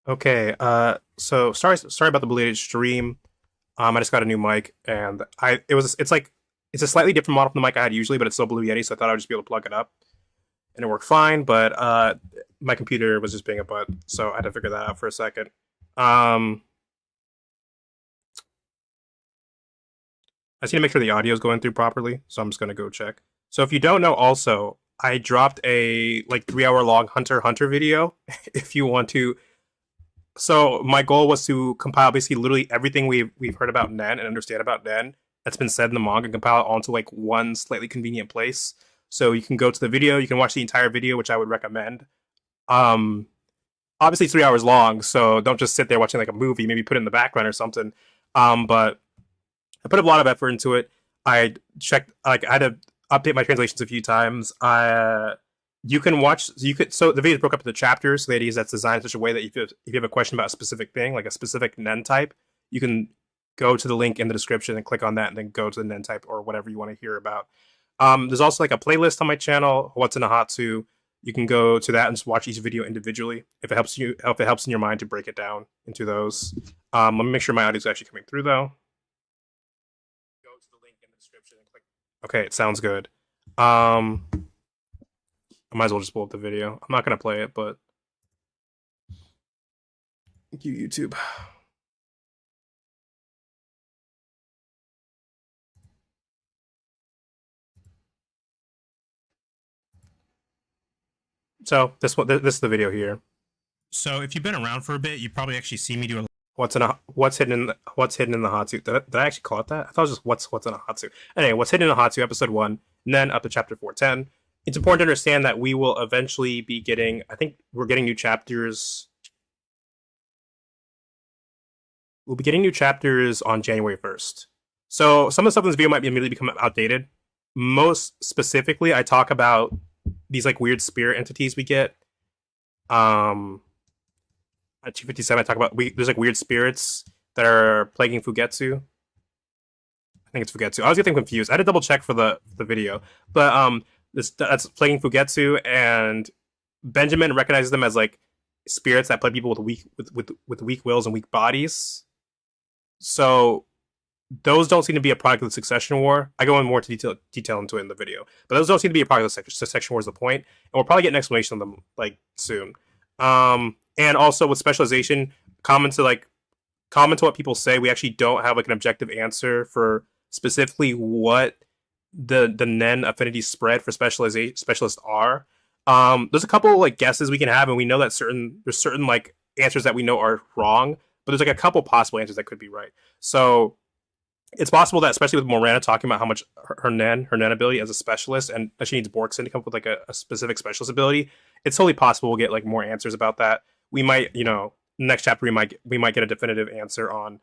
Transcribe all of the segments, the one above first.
Okay, so sorry about the belated stream. I just got a new mic, and it's a slightly different model from the mic I had usually, but it's still Blue Yeti, so I thought I'd just be able to plug it up, and it worked fine. But my computer was just being a butt, so I had to figure that out for a second. Um, I just need to make sure the audio is going through properly, so I'm just gonna go check. So if you don't know, also I dropped a like 3 hour long Hunter x Hunter video. If you want to, so my goal was to compile basically literally everything we've heard about Nen and understand about Nen that's been said in the manga and compile it onto like one slightly convenient place. So you can go to the video, you can watch the entire video, which I would recommend. Um, Obviously it's 3 hours long, so don't just sit there watching like a movie. Maybe put it in the background or something. But I put a lot of effort into it. I checked, like I had to update my translations a few times. You can watch, so the video is broke up into chapters. So the idea is that's designed in such a way that if you have a question about a specific thing, like a specific Nen type, you can go to the link in the description and click on that, and then go to the Nen type or whatever you want to hear about. There's also like a playlist on my channel, What's in a Hatsu. You can go to that and just watch each video individually if it helps in your mind to break it down into those. Let me make sure my audio is actually coming through though. Go to the link in the description and click. Okay, it sounds good. I might as well just pull up the video. I'm not gonna play it, but thank you, YouTube. So this is the video here. So if you've been around for a bit, you probably actually see me do a what's hidden in the Hatsu. Did I actually call it that? I thought it was just what's in a Hatsu. Anyway, what's hidden in the Hatsu, episode 1, and then up to chapter 410. It's important to understand that we will eventually be getting. I think we're getting new chapters. We'll be getting new chapters on January 1st. So some of the stuff in this video might immediately become outdated. Most specifically, I talk about these like weird spirit entities we get. At 257, I talk about there's like weird spirits that are plaguing Fugetsu. I think it's Fugetsu. I was getting confused. I had to double check for the video, but that's plaguing Fugetsu, and Benjamin recognizes them as like spirits that plague people with weak wills and weak bodies. So those don't seem to be a product of the Succession War. I go in more to detail into it in the video, but those don't seem to be a product of the Succession War is the point, and we'll probably get an explanation of them like soon. And also with specialization, comment to what people say. We actually don't have like an objective answer for specifically what the Nen affinity spread for specialists are. There's a couple like guesses we can have, and we know that there's certain like answers that we know are wrong, but there's like a couple possible answers that could be right. So it's possible that, especially with Morana talking about how much her Nen ability as a specialist, and that she needs Borkson to come up with like a specific specialist ability, it's totally possible we'll get like more answers about that. We might, next chapter we might get a definitive answer on.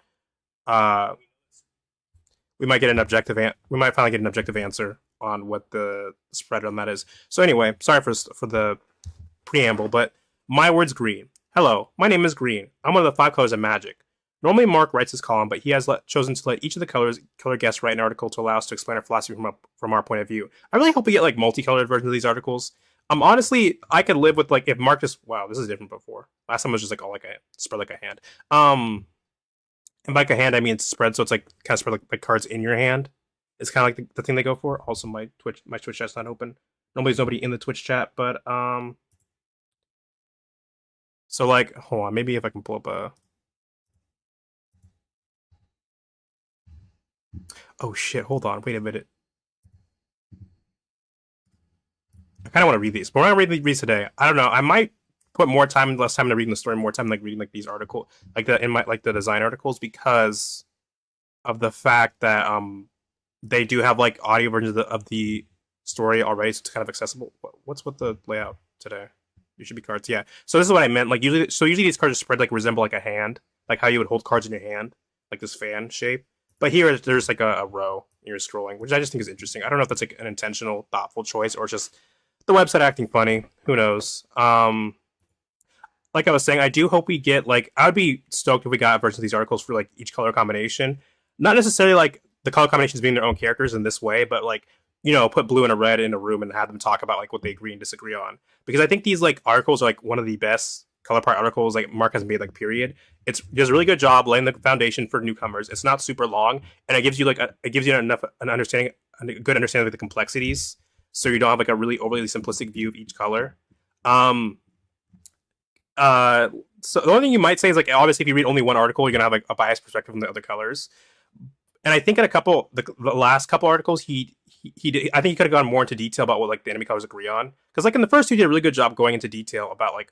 We might finally get an objective answer on what the spread on that is. So anyway, sorry for the preamble, but my word's green. Hello, my name is Green. I'm one of the 5 colors of magic. Normally, Mark writes his column, but he has chosen to let each of the color guests write an article to allow us to explain our philosophy from our point of view. I really hope we get like multicolored versions of these articles. Honestly, I could live with like if Mark just wow, this is different before. Last time it was just like all like a spread like a hand. And like a hand, I mean it's spread, so it's like kind of spread like cards in your hand. It's kind of like the thing they go for. Also, my Twitch chat's not open. Normally, there's nobody in the Twitch chat, but so like hold on, maybe if I can pull up a. Oh shit, hold on, wait a minute. I kind of want to read these, but we're not reading these today. I don't know. I might put more time, less time into reading the story, more time like reading like these articles, like the design articles, because of the fact that they do have like audio versions of the story already, so it's kind of accessible. What's with the layout today? It should be cards, yeah. So this is what I meant. Like usually these cards are spread like resemble like a hand, like how you would hold cards in your hand, like this fan shape. But here there's like a row and you're scrolling, which I just think is interesting. I don't know if that's like an intentional, thoughtful choice or just the website acting funny. Who knows? Like I was saying, I do hope we get like I would be stoked if we got versions of these articles for like each color combination. Not necessarily like the color combinations being their own characters in this way, but like put blue and a red in a room and have them talk about like what they agree and disagree on. Because I think these like articles are like one of the best color part articles like Mark has made like period. It does a really good job laying the foundation for newcomers. It's not super long, and it gives you it gives you enough an understanding, a good understanding of the complexities, so you don't have like a really overly simplistic view of each color. Um, so the only thing you might say is like obviously if you read only one article, you're gonna have like a biased perspective from the other colors. And I think in a couple the last couple articles he did, I think he could have gone more into detail about what like the enemy colors agree on, because like in the first two he did a really good job going into detail about like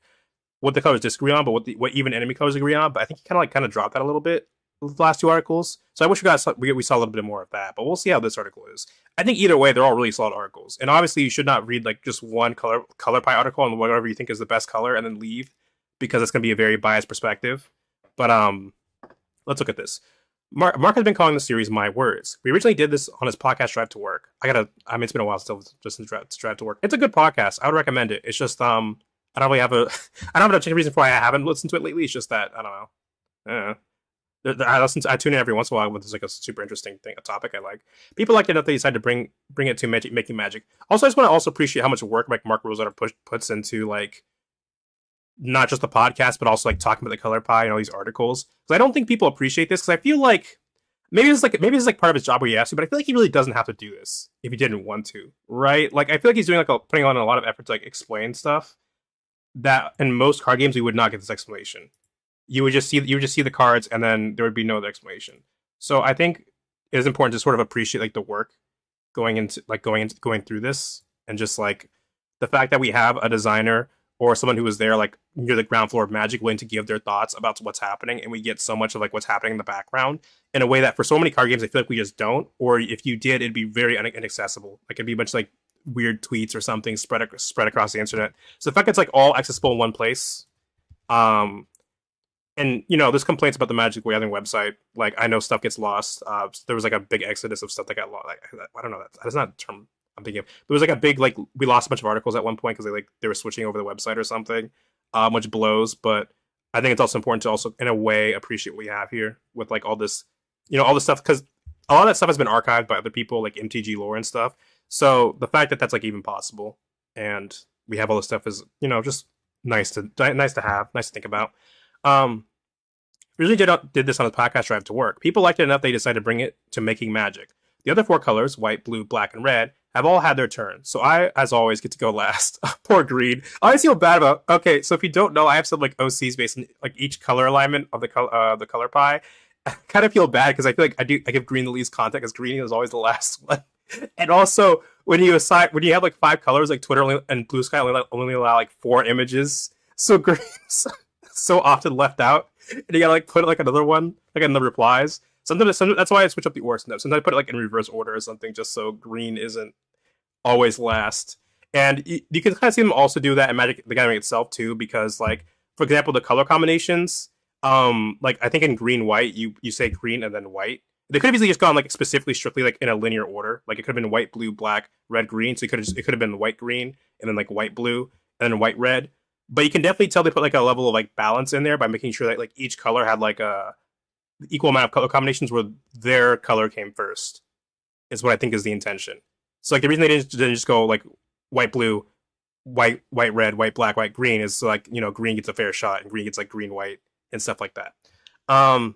what the colors disagree on, but what even enemy colors agree on. But I think he kind of dropped that a little bit with the last two articles. So I wish we saw a little bit more of that. But we'll see how this article is. I think either way they're all really solid articles, and obviously you should not read like just one color pie article and whatever you think is the best color and then leave, because it's going to be a very biased perspective. But let's look at this. Mark has been calling the series My Words. We originally did this on his podcast Drive to Work. It's been a while still just to Drive to Work. It's a good podcast. I would recommend it. It's just I don't really have a I don't have a particular reason for why I haven't listened to it lately. It's just that I don't know. I tune in every once in a while when there's like a super interesting thing, a topic I like. People like it enough they decide to bring it to making magic. Also, I just want to also appreciate how much work like Mark Rosewater puts into like not just the podcast, but also like talking about the color pie and all these articles. Because I don't think people appreciate this. Because I feel like maybe it's like part of his job where he has to, but I feel like he really doesn't have to do this if he didn't want to, right? Like I feel like he's doing putting on a lot of effort to like explain stuff that in most card games we would not get this explanation. You would just see the cards and then there would be no other explanation. So I think it is important to sort of appreciate like the work going through this, and just like the fact that we have a designer or someone who was there like near the ground floor of Magic willing to give their thoughts about what's happening, and we get so much of like what's happening in the background in a way that for so many card games I feel like we just don't, or if you did it'd be very inaccessible. Like it'd be much like weird tweets or something spread across the internet. So the fact it's like all accessible in one place, and there's complaints about the Magic Gathering website. Like I know stuff gets lost. There was like a big exodus of stuff that got lost. Like, I don't know, that's not a term I'm thinking of. There was like a big like we lost a bunch of articles at one point because they were switching over the website or something, which blows. But I think it's also important to also in a way appreciate what we have here with like all this, all this stuff, because a lot of that stuff has been archived by other people like MTG lore and stuff. So the fact that that's like even possible and we have all this stuff is just nice to have, nice to think about. Originally did this on the podcast Drive to Work. People liked it enough they decided to bring it to making magic. The other four colors, white, blue, black, and red, have all had their turn. So I, as always, get to go last. Poor green. I always feel bad about. Okay, so if you don't know, I have some like OCs based on like each color alignment of the color pie. I kind of feel bad because I feel like I give green the least content because green is always the last one. And also when you have like 5 colors, like Twitter and Blue Sky only allow like 4 images. So green is so often left out, and you gotta like put like another one like in the replies. Sometimes that's why I switch up the order. Sometimes I put it like in reverse order or something, just so green isn't always last. And you can kind of see them also do that in Magic the Gathering itself too, because like for example the color combinations, like I think in green white you say green and then white. They could have easily just gone like specifically strictly like in a linear order. Like it could have been white blue black red green. So it could have been white green and then like white blue and then white red. But you can definitely tell they put like a level of like balance in there by making sure that like each color had like a equal amount of color combinations where their color came first, is what I think is the intention. So like the reason they didn't just go like white blue, white red, white black, white green is so, like green gets a fair shot and green gets like green white and stuff like that. I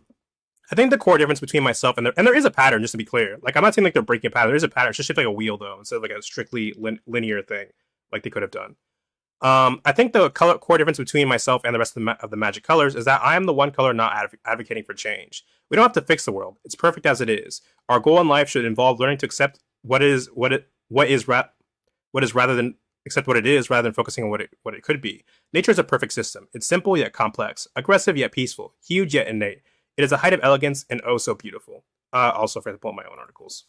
think the core difference between myself and there is a pattern, just to be clear. Like I'm not saying like they're breaking a pattern. There is a pattern. It's just shaped like a wheel though, instead of like a strictly linear thing like they could have done. I think the core difference between myself and the rest of the Magic colors is that I am the one color not advocating for change. We don't have to fix the world; it's perfect as it is. Our goal in life should involve learning to accept what is rather than accept what it is, rather than focusing on what it could be. Nature is a perfect system. It's simple yet complex, aggressive yet peaceful, huge yet innate. It is a height of elegance and oh so beautiful. Also, for to pull up my own articles.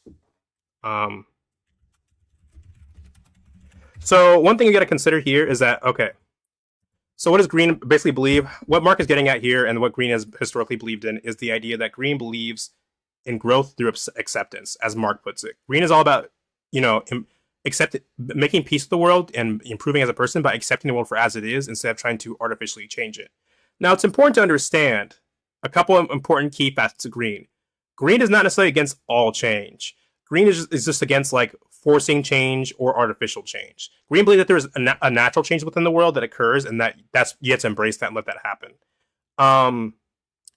So one thing you got to consider here is that, okay, so what does green basically believe? What Mark is getting at here and what green has historically believed in is the idea that green believes in growth through acceptance, as Mark puts it. Green is all about, making peace with the world and improving as a person by accepting the world for as it is instead of trying to artificially change it. Now, it's important to understand a couple of important key facets of green. Green is not necessarily against all change. Green is just against like forcing change or artificial change. Green believes that there's a natural change within the world that occurs, and that's you have to embrace that and let that happen. Um,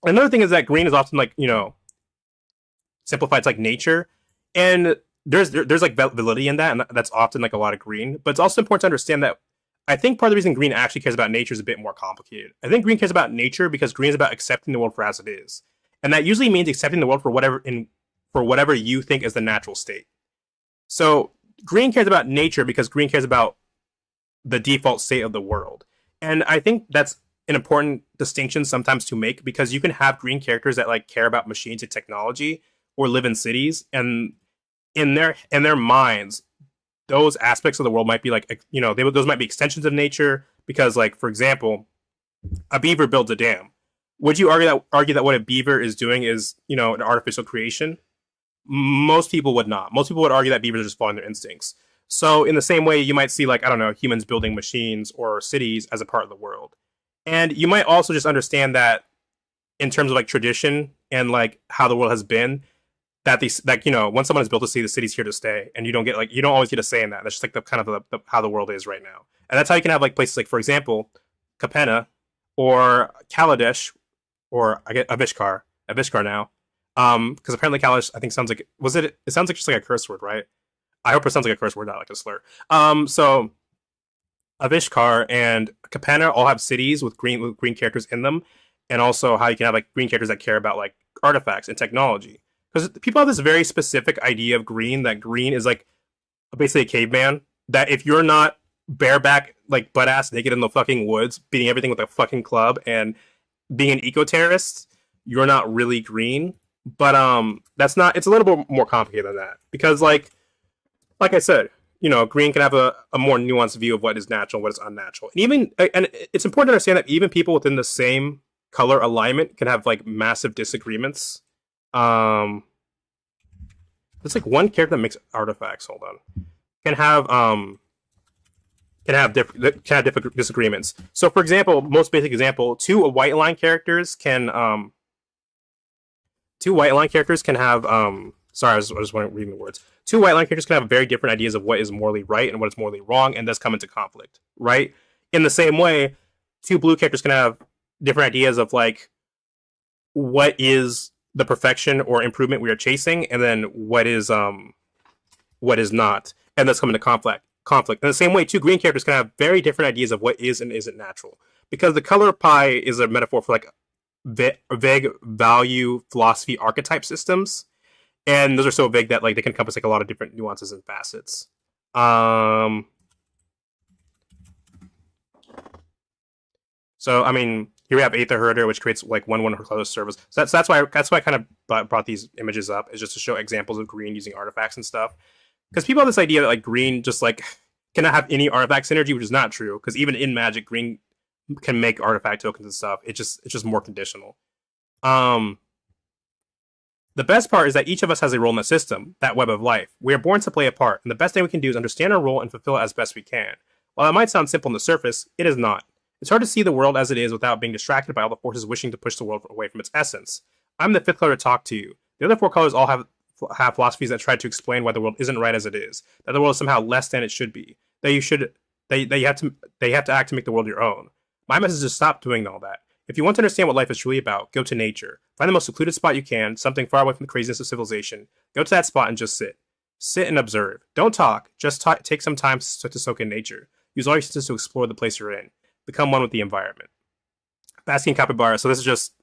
Another thing is that green is often like simplified. It's like nature, and there's like validity in that, and that's often like a lot of green. But it's also important to understand that I think part of the reason green actually cares about nature is a bit more complicated. I think green cares about nature because green is about accepting the world for as it is, and that usually means accepting the world for whatever you think is the natural state. So green cares about nature because green cares about the default state of the world. And I think that's an important distinction sometimes to make because you can have green characters that like care about machines and technology or live in cities, and in their minds those aspects of the world might be like those might be extensions of nature because like for example a beaver builds a dam. Would you argue that what a beaver is doing is an artificial creation? Most people would not. Most people would argue that beavers are just following their instincts. So in the same way, you might see like I don't know humans building machines or cities as a part of the world, and you might also just understand that in terms of like tradition and like how the world has been, that these like once someone has built a city, the city's here to stay, and you don't always get a say in that. That's just like the kind of how the world is right now, and that's how you can have like places like for example, Capenna or Kaladesh or I get Avishkar now, because apparently Kaladesh I think sounds like it sounds like just like a curse word, right? I hope it sounds like a curse word, not like a slur. So Avishkar and Capenna all have cities with green characters in them, and also how you can have like green characters that care about like artifacts and technology. Because people have this very specific idea of green, that green is like basically a caveman. That if you're not bareback, like butt ass naked in the fucking woods, beating everything with a fucking club and being an eco terrorist, you're not really green. But that's not. It's a little bit more complicated than that because like I said, green can have a more nuanced view of what is natural and what is unnatural. And it's important to understand that even people within the same color alignment can have like massive disagreements. There's like one character that makes artifacts. Hold on, can have different disagreements. So, for example, most basic example, two white line characters can have sorry, I was reading the words. Two white line characters can have very different ideas of what is morally right and what is morally wrong, and thus come into conflict. Right. In the same way, two blue characters can have different ideas of like what is the perfection or improvement we are chasing, and then what is not, and thus come into conflict. In the same way, two green characters can have very different ideas of what is and isn't natural, because the color pie is a metaphor for like vague value philosophy archetype systems, and those are so vague that like they can encompass like a lot of different nuances and facets. So I mean, here we have Aether Herder, which creates like one closed service. So that's why I kind of brought these images up, is just to show examples of green using artifacts and stuff. Because people have this idea that like green just like cannot have any artifact synergy, which is not true. Because even in Magic, green can make artifact tokens and stuff. It's just more conditional. The best part is that each of us has a role in the system, that web of life. We are born to play a part, and the best thing we can do is understand our role and fulfill it as best we can. While it might sound simple on the surface, it is not. It's hard to see the world as it is without being distracted by all the forces wishing to push the world away from its essence. I'm the fifth color to talk to you. The other four colors all have philosophies that try to explain why the world isn't right as it is, that the world is somehow less than it should be, that you have to act to make the world your own. My message is stop doing all that. If you want to understand what life is truly about, go to nature. Find the most secluded spot you can, something far away from the craziness of civilization. Go to that spot and just sit. Sit and observe. Don't talk. Just take some time to soak in nature. Use all your senses to explore the place you're in. Become one with the environment. Basking capybara. So this is just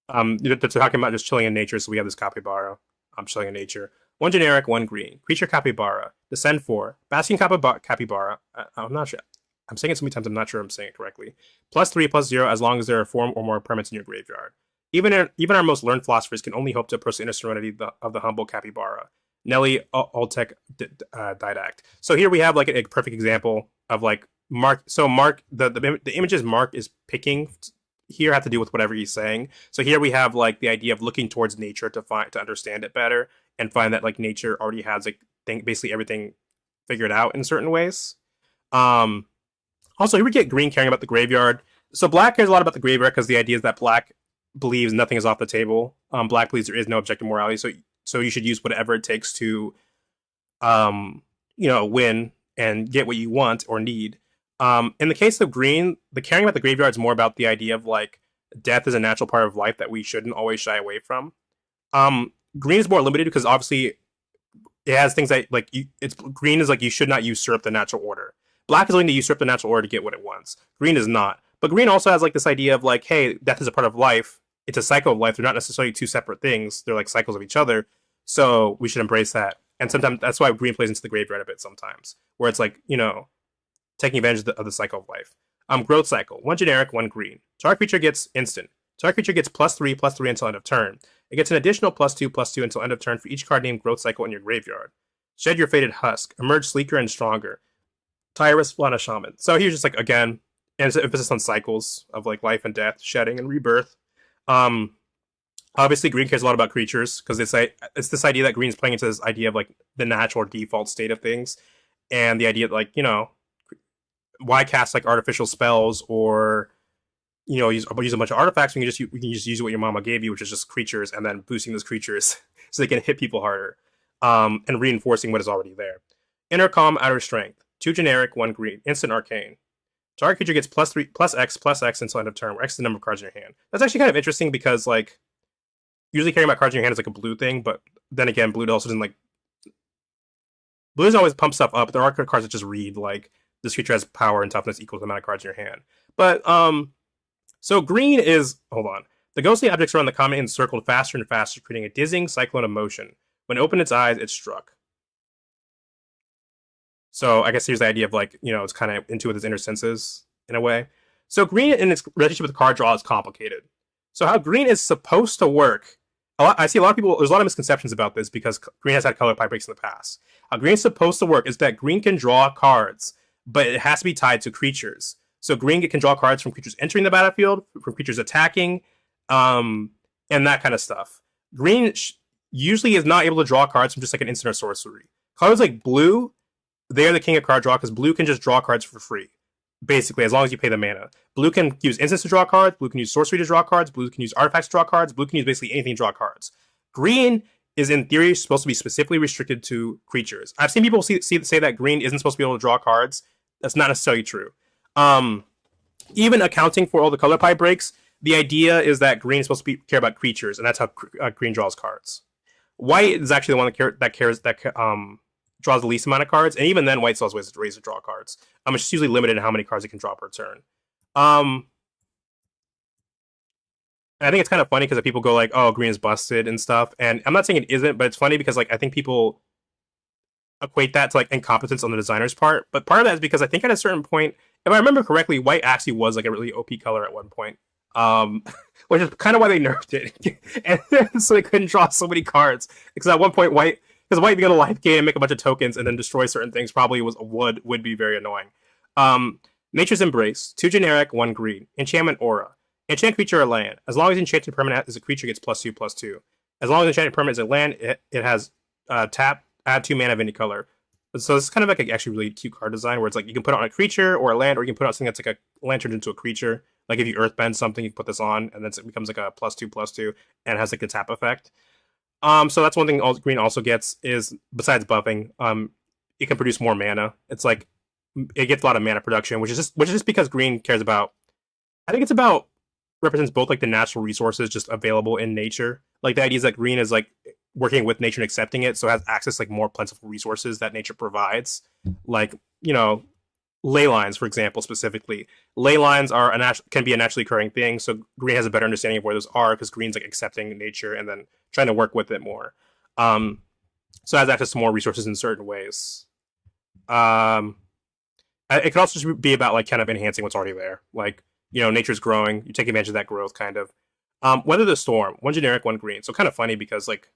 they're talking about just chilling in nature. So we have this capybara. I'm chilling in nature. One generic, one green. Creature capybara. Descend 4. Basking capybara. I'm not sure. I'm saying it so many times, I'm not sure I'm saying it correctly. +3/+0 as long as there are 4 or more permanents in your graveyard. Even our most learned philosophers can only hope to approach the inner serenity of the humble capybara. Nelly Oltec Didact. So here we have like a perfect example of like Mark. So Mark, the images Mark is picking here have to do with whatever he's saying. So here we have like the idea of looking towards nature to understand it better and find that like nature already has like basically everything figured out in certain ways. Also, here we get green caring about the graveyard. So black cares a lot about the graveyard because the idea is that black believes nothing is off the table. Black believes there is no objective morality. So you should use whatever it takes to win and get what you want or need. In the case of green, the caring about the graveyard is more about the idea of like death is a natural part of life that we shouldn't always shy away from. Green is more limited because obviously it has things that like it's green is like you should not usurp the natural order. Black is willing to usurp the natural order to get what it wants. Green is not. But green also has like this idea of like, hey, death is a part of life. It's a cycle of life. They're not necessarily two separate things. They're like cycles of each other. So we should embrace that. And sometimes that's why green plays into the graveyard a bit sometimes, where it's like, taking advantage of the cycle of life. Growth cycle. One generic, one green. Target creature gets instant. Target creature gets +3/+3 until end of turn. It gets an additional +2/+2 until end of turn for each card named growth cycle in your graveyard. Shed your faded husk. Emerge sleeker and stronger. Tyrus, Flana Shaman. So here's just like, again, emphasis on cycles of like life and death, shedding and rebirth. Obviously, green cares a lot about creatures because it's this idea that green's playing into this idea of like the natural default state of things, and the idea that like why cast like artificial spells or use a bunch of artifacts when you can just use what your mama gave you, which is just creatures, and then boosting those creatures so they can hit people harder, and reinforcing what is already there. Inner calm, outer strength. 2 generic, 1 green. Instant arcane. Target creature gets +3/+X until end of turn, where X is the number of cards in your hand. That's actually kind of interesting because like usually carrying about cards in your hand is like a blue thing, but then again, blue also doesn't like. Blue doesn't always pump stuff up. There are cards that just read like this creature has power and toughness equals the amount of cards in your hand. But so green is the ghostly objects around the comet encircled faster and faster, creating a dizzying cyclone of motion. When it opened its eyes, it struck. So I guess here's the idea of like it's kind of into its inner senses in a way. So green in its relationship with card draw is complicated. So how green is supposed to work? I see a lot of people. There's a lot of misconceptions about this because green has had color pipe breaks in the past. How green is supposed to work is that green can draw cards, but it has to be tied to creatures. So green can draw cards from creatures entering the battlefield, from creatures attacking, and that kind of stuff. Green usually is not able to draw cards from just like an instant or sorcery. Colors like blue, they are the king of card draw because blue can just draw cards for free. Basically, as long as you pay the mana. Blue can use instants to draw cards, blue can use sorcery to draw cards, blue can use artifacts to draw cards, blue can use basically anything to draw cards. Green is in theory supposed to be specifically restricted to creatures. I've seen people say that green isn't supposed to be able to draw cards. That's not necessarily true. Even accounting for all the color pipe breaks, the idea is that green is supposed to care about creatures, and that's how green draws cards. White is actually the one that draws the least amount of cards, and even then, white still has ways to draw cards. It's just usually limited in how many cards it can draw per turn. And I think it's kind of funny because people go like, "Oh, green is busted" and stuff, and I'm not saying it isn't, but it's funny because like I think people equate that to like incompetence on the designer's part. But part of that is because I think at a certain point, if I remember correctly, white actually was like a really OP color at one point. Which is kind of why they nerfed it, and so they couldn't draw so many cards. Because at one point, white being able to life gain and make a bunch of tokens and then destroy certain things probably would be very annoying. Nature's Embrace, 2 generic, 1 green. Enchantment Aura. Enchant creature or land. As long as enchanted permanent is a creature gets +2/+2. As long as enchanted permanent is a land, it has tap, add 2 mana of any color. So this is kind of like a actually really cute card design where it's like you can put it on a creature or a land, or you can put on something that's like a land turned into a creature. Like if you earthbend something, you put this on, and then it becomes like a +2/+2, and it has like the tap effect. So that's one thing green also gets is besides buffing, it can produce more mana. It's like it gets a lot of mana production, which is just because green cares about. I think it's about represents both like the natural resources just available in nature. Like the idea is that green is like working with nature and accepting it, so it has access to like more plentiful resources that nature provides. Like ley lines, for example, specifically. Ley lines are can be a naturally occurring thing, so green has a better understanding of where those are because green's like accepting nature and then trying to work with it more. So it has access to more resources in certain ways. It could also just be about like kind of enhancing what's already there. Like, nature's growing, you take advantage of that growth kind of. Weather the Storm, 1 generic, 1 green. So kind of funny because like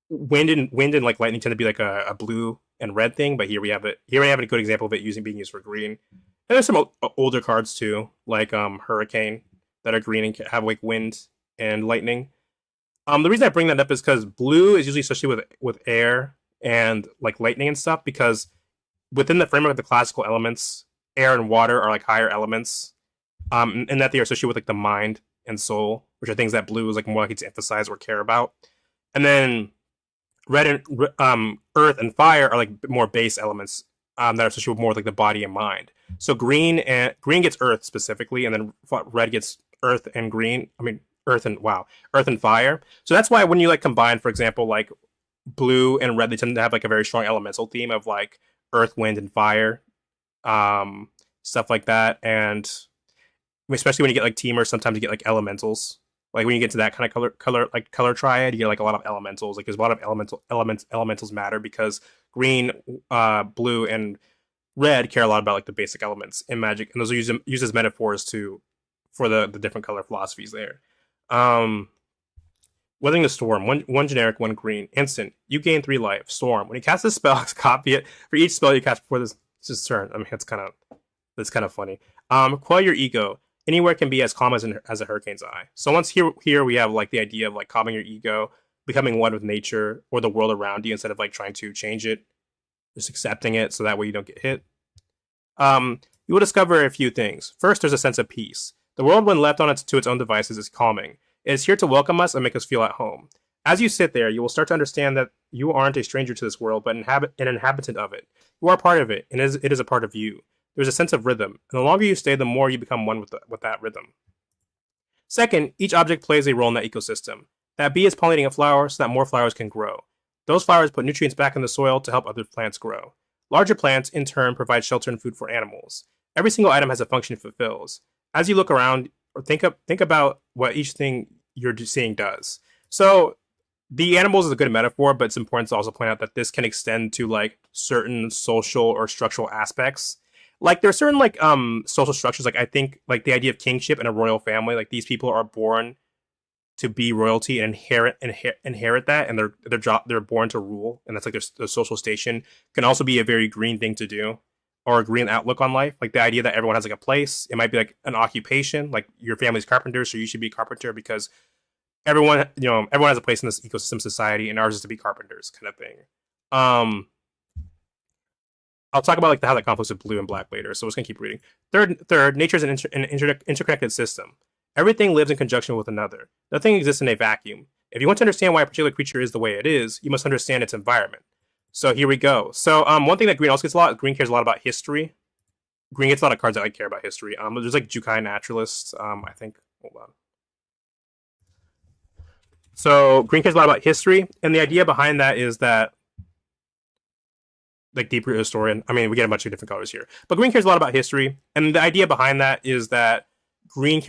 wind and like lightning tend to be like a blue and red thing, but here we have a good example of it being used for green. And there's some older cards too, like Hurricane, that are green and have like wind and lightning. The reason I bring that up is because blue is usually associated with air and like lightning and stuff, because within the framework of the classical elements, air and water are like higher elements, and that they are associated with like the mind and soul, which are things that blue is like more likely to emphasize or care about. And then Red and earth and fire are like more base elements that are associated with more like the body and mind. So green gets earth specifically, and then red gets earth and green. I mean earth and fire. So that's why when you like combine, for example, like blue and red, they tend to have like a very strong elemental theme of like earth, wind, and fire, um, stuff like that. And especially when you get like teamers, sometimes you get like elementals. Like when you get to that kind of color triad, you get like a lot of elementals. Like there's a lot of elementals matter because green, blue, and red care a lot about like the basic elements in Magic, and those are used as metaphors to for the different color philosophies there. Um, Weathering the Storm, one generic, one green. Instant. You gain 3 life. Storm. When you cast a spell, copy it. For each spell you cast before this turn. I mean, that's kind of funny. Quell your ego. Anywhere can be as calm as a hurricane's eye. So once here we have like the idea of like calming your ego, becoming one with nature or the world around you instead of like trying to change it, just accepting it so that way you don't get hit. You will discover a few things. First, there's a sense of peace. The world, when left to its own devices, is calming. It is here to welcome us and make us feel at home. As you sit there, you will start to understand that you aren't a stranger to this world, but an inhabitant of it. You are part of it, and it is a part of you. There's a sense of rhythm, and the longer you stay, the more you become one with that rhythm. Second, each object plays a role in that ecosystem. That bee is pollinating a flower so that more flowers can grow. Those flowers put nutrients back in the soil to help other plants grow. Larger plants, in turn, provide shelter and food for animals. Every single item has a function it fulfills. As you look around, or think about what each thing you're seeing does. So the animals is a good metaphor, but it's important to also point out that this can extend to like certain social or structural aspects. Like there are certain like social structures, like I think like the idea of kingship and a royal family, like these people are born to be royalty and inherit that, and they're born to rule, and that's like their social station. Can also be a very green thing to do, or a green outlook on life. Like the idea that everyone has like a place. It might be like an occupation, like your family's carpenter, so you should be a carpenter because everyone has a place in this ecosystem society, and ours is to be carpenters, kind of thing. Um, I'll talk about like how that conflicts with blue and black later. So we're just gonna keep reading. Third, nature is an interconnected system. Everything lives in conjunction with another. Nothing exists in a vacuum. If you want to understand why a particular creature is the way it is, you must understand its environment. So here we go. So one thing that green also gets a lot, green cares a lot about history. Green gets a lot of cards that like care about history. There's like Jukai Naturalist. I think. Hold on. So green cares a lot about history, and the idea behind that is that like deep root historian. I mean, we get a bunch of different colors here, but green cares a lot about history, and the idea behind that is that green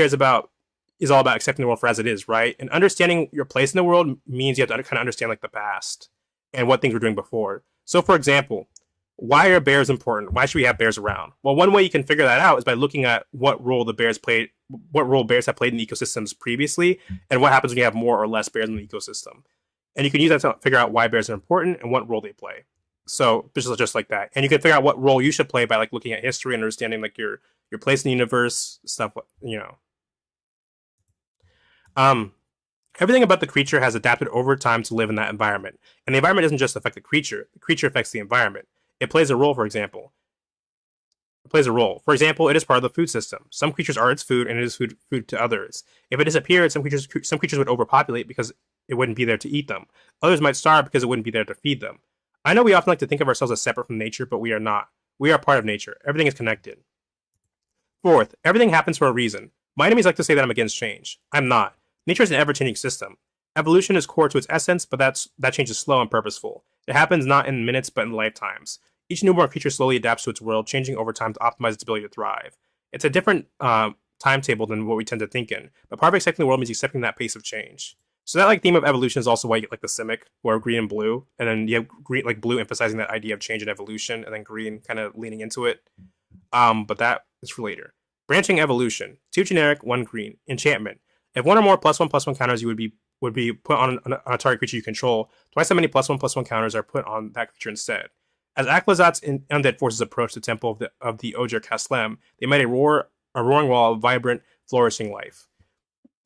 is all about accepting the world for as it is, right? And understanding your place in the world means you have to kind of understand like the past and what things were doing before. So, for example, why are bears important? Why should we have bears around? Well, one way you can figure that out is by looking at what role bears have played in ecosystems previously, and what happens when you have more or less bears in the ecosystem. And you can use that to figure out why bears are important and what role they play. So just like that, and you can figure out what role you should play by like looking at history and understanding like your place in the universe, stuff. Um, Everything about the creature has adapted over time to live in that environment, and the environment doesn't just affect the creature; the creature affects the environment. It plays a role, for example. It is part of the food system. Some creatures are its food, and it is food to others. If it disappeared, some creatures would overpopulate because it wouldn't be there to eat them. Others might starve because it wouldn't be there to feed them. I know we often like to think of ourselves as separate from nature, but we are not. We are part of nature. Everything is connected. Fourth, everything happens for a reason. My enemies like to say that I'm against change. I'm not. Nature is an ever-changing system. Evolution is core to its essence, but that change is slow and purposeful. It happens not in minutes, but in lifetimes. Each newborn creature slowly adapts to its world, changing over time to optimize its ability to thrive. It's a different timetable than what we tend to think in, but part of accepting the world means accepting that pace of change. So that like theme of evolution is also why you get like the Simic, where green and blue, and then you have green like blue emphasizing that idea of change and evolution, and then green kind of leaning into it. But that is for later. Branching evolution. 2 generic, 1 green. Enchantment. If 1 or more +1/+1 counters you would be put on a target creature you control, twice how many +1/+1 counters are put on that creature instead. As Akhlazat's undead forces approach the temple of the Ojer Kaslem, they made a roaring wall of vibrant, flourishing life.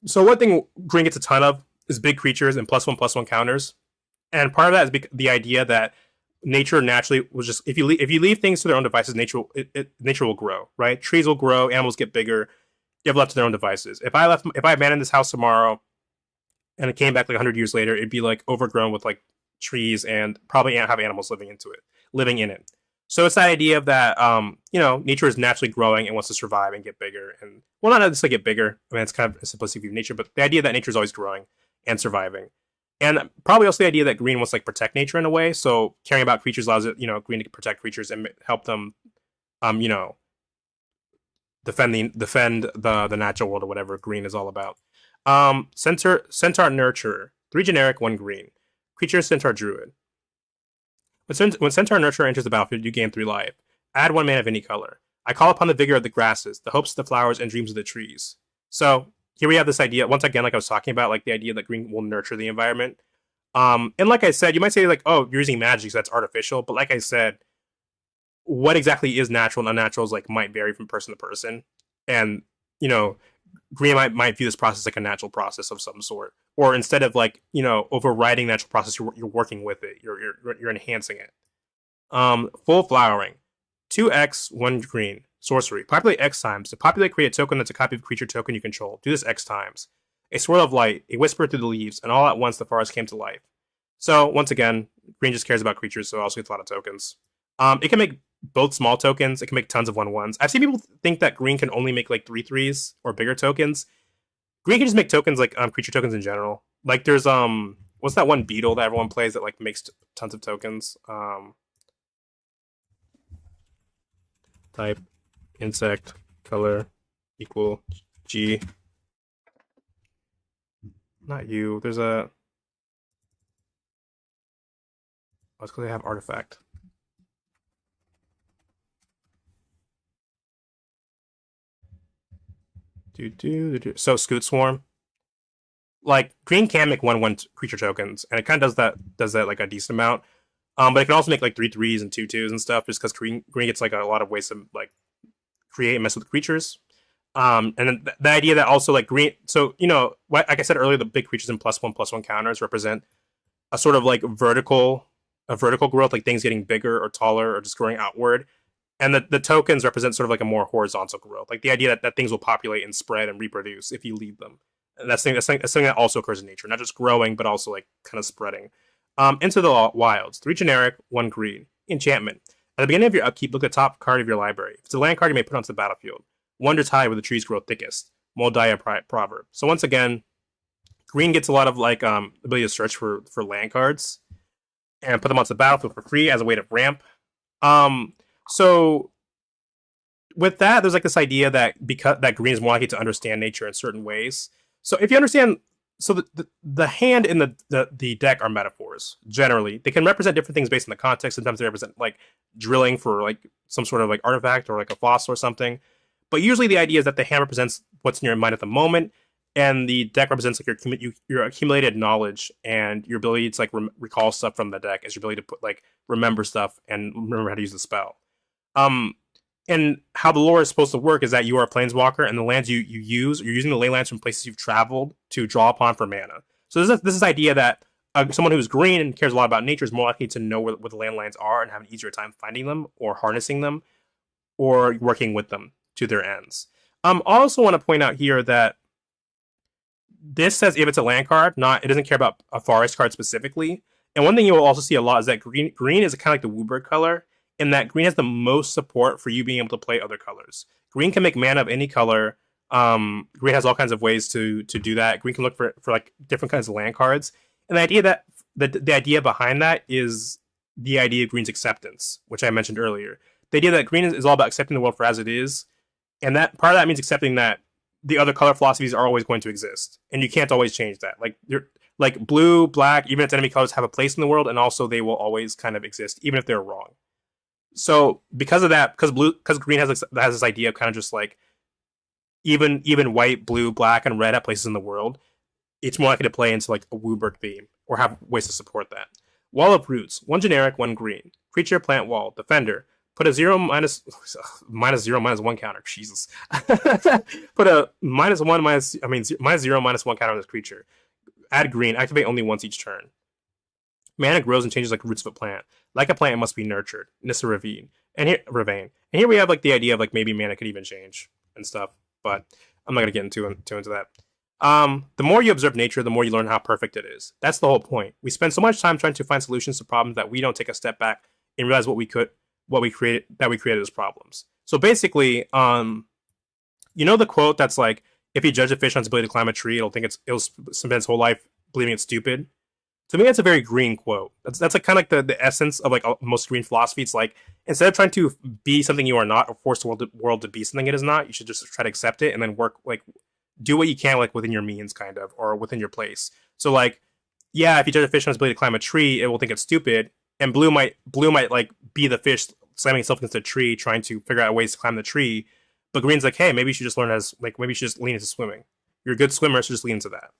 So one thing green gets a ton of is big creatures and +1/+1 counters, and part of that is the idea that nature naturally will just if you leave things to their own devices, nature will grow, right? Trees will grow, animals get bigger. You have left to their own devices. If I abandoned this house tomorrow, and it came back like 100 years later, it'd be like overgrown with like trees, and probably have animals living in it. So it's that idea of that, nature is naturally growing and wants to survive and get bigger. And, well, not necessarily get bigger. I mean, it's kind of a simplistic view of nature, but the idea that nature is always growing and surviving. And probably also the idea that green wants to like protect nature in a way. So caring about creatures allows it, green to protect creatures and help them, um, you know, defend the natural world or whatever green is all about. Centaur Nurturer, 3 generic, 1 green. Creature Centaur Druid. When Centaur Nurturer enters the battlefield, you gain 3 life. Add 1 mana of any color. I call upon the vigor of the grasses, the hopes of the flowers, and dreams of the trees. So here we have this idea, once again, like I was talking about, like the idea that green will nurture the environment. And like I said, you might say like, oh, you're using magic, so that's artificial. But like I said, what exactly is natural and unnatural is like might vary from person to person. And, green might view this process like a natural process of some sort. Or instead of like, overriding natural process, you're working with it. You're enhancing it. Full flowering. 2x, 1 green. Sorcery. Populate X times. To populate, create a token that's a copy of a creature token you control. Do this X times. A swirl of light, a whisper through the leaves, and all at once the forest came to life. So, once again, green just cares about creatures, so it also gets a lot of tokens. It can make both small tokens. It can make tons of 1/1s. I've seen people think that green can only make like 3/3s or bigger tokens. Green can just make tokens like creature tokens in general. Like there's what's that one beetle that everyone plays that like makes tons of tokens? Type insect color equal G. Not you. There's a. Oh, it's because they have artifact. So Scoot Swarm. Like green can make 1/1 creature tokens, and it kind of does that like a decent amount. But it can also make like 3/3s and 2/2s and stuff, just because green gets like a lot of ways to like create and mess with creatures. And then the idea that also like green, so like I said earlier, the big creatures and +1/+1 counters represent a sort of like vertical growth, like things getting bigger or taller or just growing outward. And the tokens represent sort of like a more horizontal growth, like the idea that things will populate and spread and reproduce if you leave them. And that's something that also occurs in nature, not just growing, but also like kind of spreading. Into the wilds, 3 generic, 1 green. Enchantment. At the beginning of your upkeep, look at the top card of your library. If it's a land card, you may put onto the battlefield. Wonders high where the trees grow thickest. Moldaya proverb. So once again, green gets a lot of like ability to search for land cards and put them onto the battlefield for free as a way to ramp. So with that, there's like this idea that because that green is more likely to understand nature in certain ways. So if you understand, so the hand in the deck are metaphors. Generally, they can represent different things based on the context. Sometimes they represent like drilling for like some sort of like artifact or like a fossil or something. But usually the idea is that the hand represents what's in your mind at the moment, and the deck represents like your accumulated knowledge and your ability to like recall stuff from the deck as your ability to remember stuff and remember how to use the spell. And how the lore is supposed to work is that you are a planeswalker, and the lands you're using the ley lands from places you've traveled to draw upon for mana. So this is idea that someone who's green and cares a lot about nature is more likely to know where the landlines are and have an easier time finding them or harnessing them or working with them to their ends. I also want to point out here that this says if it's a land card, it doesn't care about a forest card specifically. And one thing you will also see a lot is that green is kind of like the Wooburg color, in that green has the most support for you being able to play other colors. Green can make mana of any color. Green has all kinds of ways to do that. Green can look for like different kinds of land cards. And the idea that the idea behind that is the idea of green's acceptance, which I mentioned earlier. The idea that green is all about accepting the world for as it is, and that part of that means accepting that the other color philosophies are always going to exist, and you can't always change that. Like blue, black, even its enemy colors have a place in the world, and also they will always kind of exist, even if they're wrong. So because of that, because green has this idea of kind of just like even white, blue, black, and red have places in the world, it's more likely to play into like a Wooburg theme or have ways to support that. Wall of Roots, 1 generic, 1 green. Creature, plant, wall, defender. Put a -0/-1 counter. Jesus. Put a -0/-1 counter on this creature. Add green. Activate only once each turn. Mana grows and changes like roots of a plant. Like a plant, it must be nurtured. Nissa Ravine. And here we have like the idea of like maybe mana could even change and stuff. But I'm not gonna get into that. The more you observe nature, the more you learn how perfect it is. That's the whole point. We spend so much time trying to find solutions to problems that we don't take a step back and realize what we created, that we created as problems. So basically, you know the quote that's like, if you judge a fish on its ability to climb a tree, it'll spend its whole life believing it's stupid. To me, that's a very green quote. That's like kind of like the essence of like most green philosophy. It's like, instead of trying to be something you are not or force the world to be something it is not, you should just try to accept it and then work, like, do what you can, like, within your means, kind of, or within your place. So like, yeah, if you judge a fish on its ability to climb a tree, it will think it's stupid, and blue might like be the fish slamming itself against a tree trying to figure out ways to climb the tree. But green's like, hey, maybe you should just learn as, like, maybe you should just lean into swimming. You're a good swimmer, so just lean into that.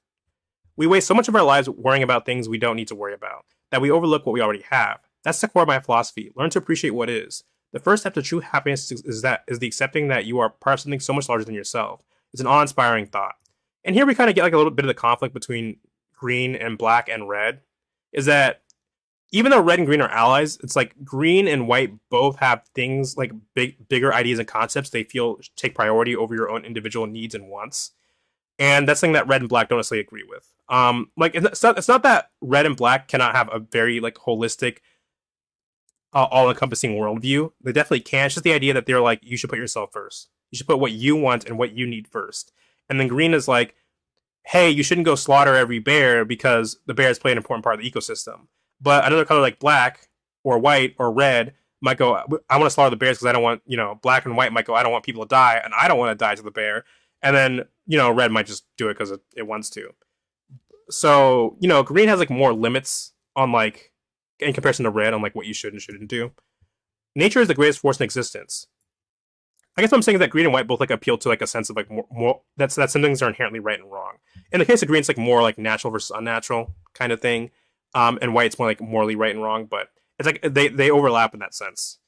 We waste so much of our lives worrying about things we don't need to worry about, that we overlook what we already have. That's the core of my philosophy. Learn to appreciate what is. The first step to true happiness is the accepting that you are part of something so much larger than yourself. It's an awe-inspiring thought. And here we kind of get like a little bit of the conflict between green and black and red. Is that even though red and green are allies, it's like green and white both have things like bigger ideas and concepts they feel take priority over your own individual needs and wants. And that's something that red and black don't necessarily agree with. Like, it's not that red and black cannot have a very like holistic, all-encompassing worldview. They definitely can. It's just the idea that they're like, you should put yourself first. You should put what you want and what you need first. And then green is like, hey, you shouldn't go slaughter every bear because the bears play an important part of the ecosystem. But another color like black or white or red might go, I want to slaughter the bears because I don't want, black and white might go, I don't want people to die, and I don't want to die to the bear. And then, red might just do it because it wants to. So, green has like more limits on, like, in comparison to red, on like what you should and shouldn't do. Nature is the greatest force in existence. I guess what I'm saying is that green and white both like appeal to like a sense of like more that some things are inherently right and wrong. In the case of green, it's like more like natural versus unnatural kind of thing. And white, it's more like morally right and wrong, but it's like they overlap in that sense.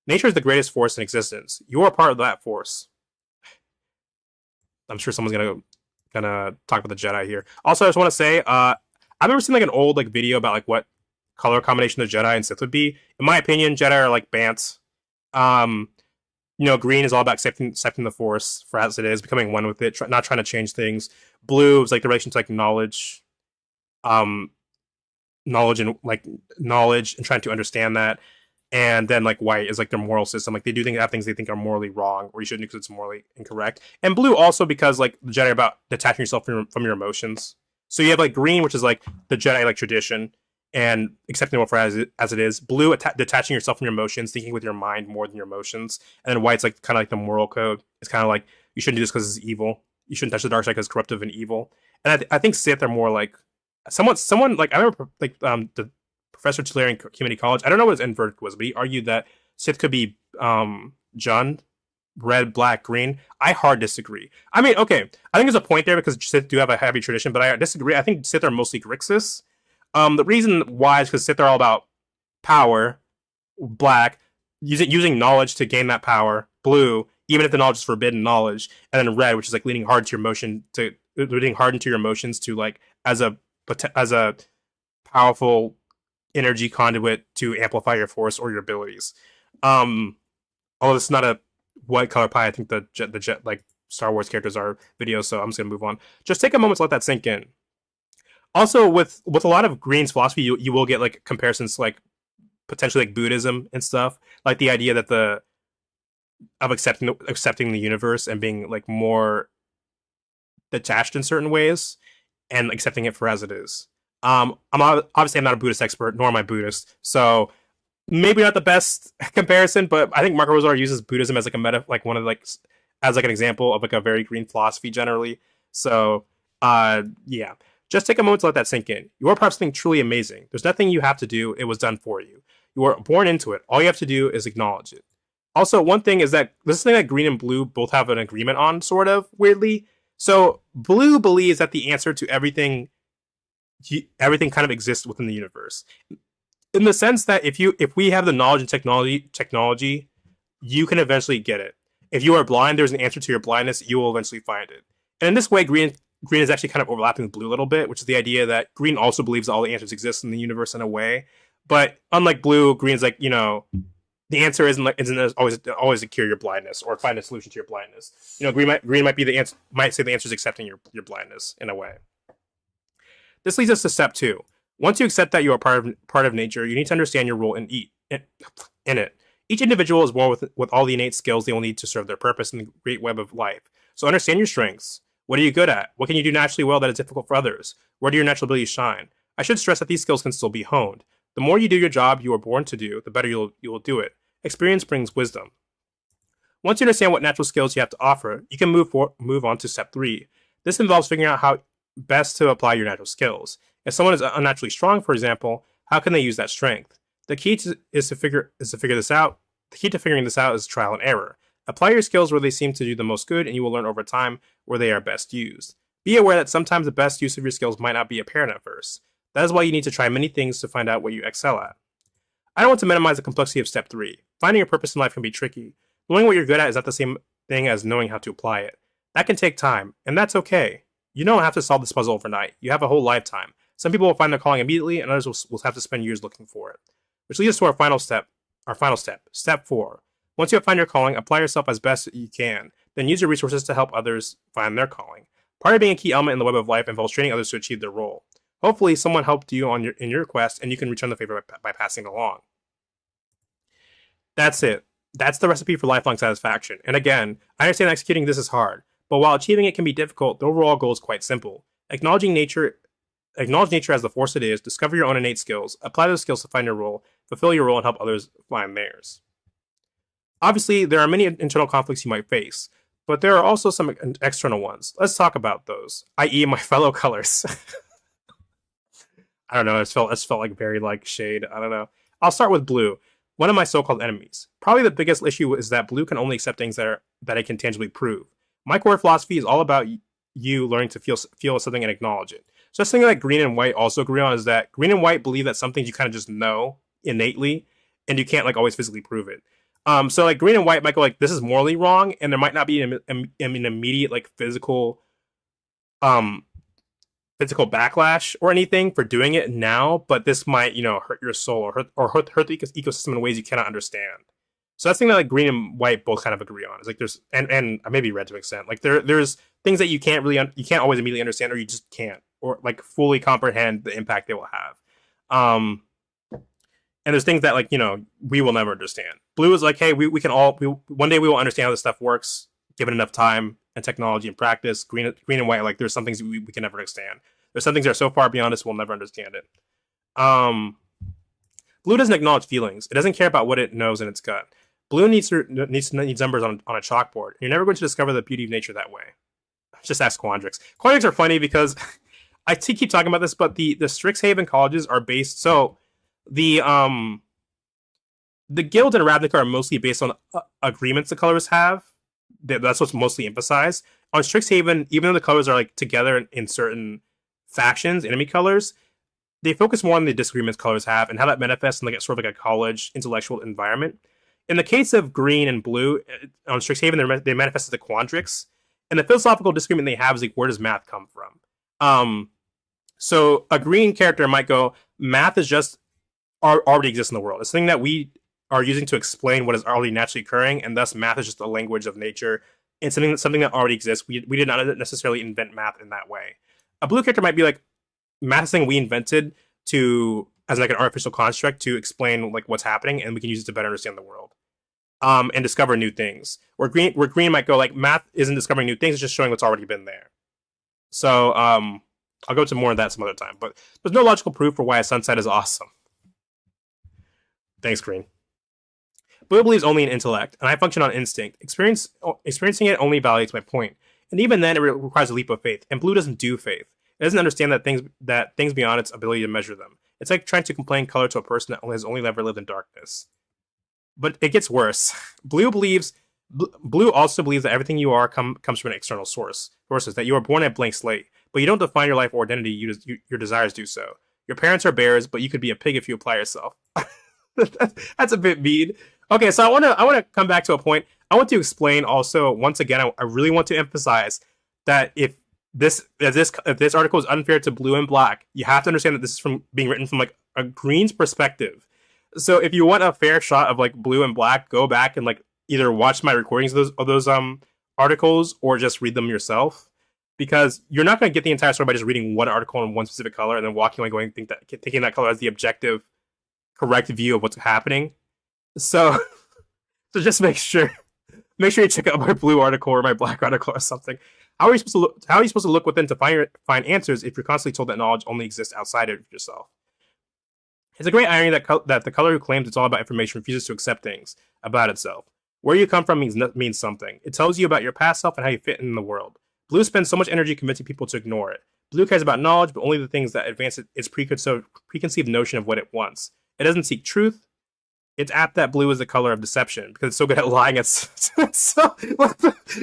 Nature is the greatest force in existence. You are part of that force. I'm sure someone's gonna talk about the Jedi here. Also, I just want to say, I've never seen like an old like video about like what color combination the Jedi and Sith would be. In my opinion, Jedi are like Bants. Green is all about accepting the Force for as it is, becoming one with it, not trying to change things. Blue is like the relation to like knowledge, knowledge and trying to understand that. And then like white is like their moral system. Like they do have things they think are morally wrong, or you shouldn't because it's morally incorrect. And blue also because like the Jedi are about detaching yourself from your emotions. So you have like green, which is like the Jedi like tradition and accepting the world for as it is. Blue, detaching yourself from your emotions, thinking with your mind more than your emotions. And then white's like kind of like the moral code. It's kind of like, you shouldn't do this because it's evil. You shouldn't touch the dark side because it's corruptive and evil. And I think Sith are more like someone like, I remember like the Professor Tulare in Community College. I don't know what his end verdict was, but he argued that Sith could be Jund, red, black, green. I hard disagree. I mean, okay, I think there's a point there because Sith do have a heavy tradition, but I disagree. I think Sith are mostly Grixis. The reason why is because Sith are all about power, black, using knowledge to gain that power, blue, even if the knowledge is forbidden knowledge, and then red, which is like leaning hard into your emotions to like as a powerful energy conduit to amplify your force or your abilities. Although it's not a white color pie, I think the jet like Star Wars characters are videos, so I'm just gonna move on. Just take a moment to let that sink in. Also, with a lot of Green's philosophy, you will get like comparisons to, like, potentially like Buddhism and stuff, like the idea that of accepting the universe and being like more detached in certain ways and accepting it for as it is. I'm not a Buddhist expert, nor am I Buddhist, so maybe not the best comparison. But I think Mark Rosewater uses Buddhism as like one of like as like an example of like a very green philosophy generally. So yeah. Just take a moment to let that sink in. You are part of something truly amazing. There's nothing you have to do. It was done for you. You were born into it. All you have to do is acknowledge it. Also, one thing is that this thing that green and blue both have an agreement on, sort of, weirdly. So blue believes that the answer to everything kind of exists within the universe. In the sense that if we have the knowledge and technology, you can eventually get it. If you are blind, there's an answer to your blindness. You will eventually find it. And in this way, green is actually kind of overlapping with blue a little bit, which is the idea that green also believes all the answers exist in the universe in a way. But unlike blue, green's like, the answer isn't always to cure your blindness or find a solution to your blindness. Green might be the answer. Might say the answer is accepting your blindness in a way. This leads us to step 2. Once you accept that you are part of nature, you need to understand your role in it. Each individual is born with all the innate skills they will need to serve their purpose in the great web of life. So understand your strengths. What are you good at? What can you do naturally well that is difficult for others? Where do your natural abilities shine? I should stress that these skills can still be honed. The more you do your job you were born to do, the better you will do it. Experience brings wisdom. Once you understand what natural skills you have to offer, you can move on to step 3. This involves figuring out how best to apply your natural skills. If someone is unnaturally strong, for example, how can they use that strength? The key to figure this out. The key to figuring this out is trial and error. Apply your skills where they seem to do the most good, and you will learn over time where they are best used. Be aware that sometimes the best use of your skills might not be apparent at first. That is why you need to try many things to find out what you excel at. I don't want to minimize the complexity of step 3. Finding your purpose in life can be tricky. Knowing what you're good at is not the same thing as knowing how to apply it. That can take time, and that's okay. You don't have to solve this puzzle overnight. You have a whole lifetime. Some people will find their calling immediately, and others will have to spend years looking for it. Which leads us to our final step. Step 4. Once you have found your calling, apply yourself as best you can. Then use your resources to help others find their calling. Part of being a key element in the web of life involves training others to achieve their role. Hopefully, someone helped you in your quest, and you can return the favor by passing it along. That's it. That's the recipe for lifelong satisfaction. And again, I understand executing this is hard, but while achieving it can be difficult, the overall goal is quite simple. Acknowledge nature as the force it is, discover your own innate skills, apply those skills to find your role, fulfill your role, and help others find theirs. Obviously, there are many internal conflicts you might face, but there are also some external ones. Let's talk about those, i.e. my fellow colors. I don't know, it felt like very shade. I don't know. I'll start with blue, one of my so-called enemies. Probably the biggest issue is that blue can only accept things that it can tangibly prove. My core philosophy is all about you learning to feel something and acknowledge it. So that's something that green and white also agree on, is that green and white believe that some things you kind of just know innately, and you can't always physically prove it. So green and white might go this is morally wrong, and there might not be an immediate physical backlash or anything for doing it now, but this might hurt your soul or hurt the ecosystem in ways you cannot understand. So that's something that green and white both kind of agree on. It's there's and maybe red to an extent. There's things that you can't always immediately understand, or you just can't, or fully comprehend the impact they will have. And there's things that we will never understand. Blue is hey, we can one day we will understand how this stuff works, given enough time and technology and practice. Green and white, there's some things we can never understand. There's some things that are so far beyond us we'll never understand it. Blue doesn't acknowledge feelings. It doesn't care about what it knows in its gut. Blue needs numbers on a chalkboard. You're never going to discover the beauty of nature that way. Just ask Quandrix. Quandrix are funny because I keep talking about this, but the Strixhaven colleges are based. So the guild and Ravnica are mostly based on agreements the colors have. That's what's mostly emphasized. On Strixhaven, even though the colors are together in certain factions, enemy colors, they focus more on the disagreements colors have and how that manifests in sort of a college intellectual environment. In the case of green and blue on Strixhaven, they manifest as the Quandrix, and the philosophical disagreement they have is where does math come from? So a green character might go, math is just already exists in the world. It's something that we are using to explain what is already naturally occurring, and thus math is just a language of nature and something that already exists. We did not necessarily invent math in that way. A blue character might be math is something we invented as an artificial construct to explain what's happening, and we can use it to better understand the world. And discover new things. Where green might go math isn't discovering new things, it's just showing what's already been there. So I'll go to more of that some other time. But there's no logical proof for why a sunset is awesome. Thanks, green. Blue believes only in intellect, and I function on instinct. Experiencing it only validates my point. And even then, it requires a leap of faith. And blue doesn't do faith. It doesn't understand that things beyond its ability to measure them. It's like trying to complain color to a person that has only ever lived in darkness. But it gets worse. Blue also believes that everything you are comes from an external sources, that you are born at a blank slate, but you don't define your life or identity, your desires do so. Your parents are bears, but you could be a pig if you apply yourself. That's a bit mean. Okay, so I want to come back to a point. I want to explain also, once again, I really want to emphasize that if this article is unfair to blue and black, you have to understand that this is being written from a green's perspective. So if you want a fair shot of like blue and black, go back and like either watch my recordings of those articles or just read them yourself. Because you're not going to get the entire story by just reading one article in one specific color and then walking away going thinking that color has the objective correct view of what's happening. So so just make sure you check out my blue article or my black article or something. How are you supposed to look within to find answers if you're constantly told that knowledge only exists outside of yourself? It's a great irony that the color who claims it's all about information refuses to accept things about itself. Where you come from means something. It tells you about your past self and how you fit in the world. Blue spends so much energy convincing people to ignore it. Blue cares about knowledge, but only the things that advance its preconceived notion of what it wants. It doesn't seek truth. It's apt that blue is the color of deception because it's so good at lying.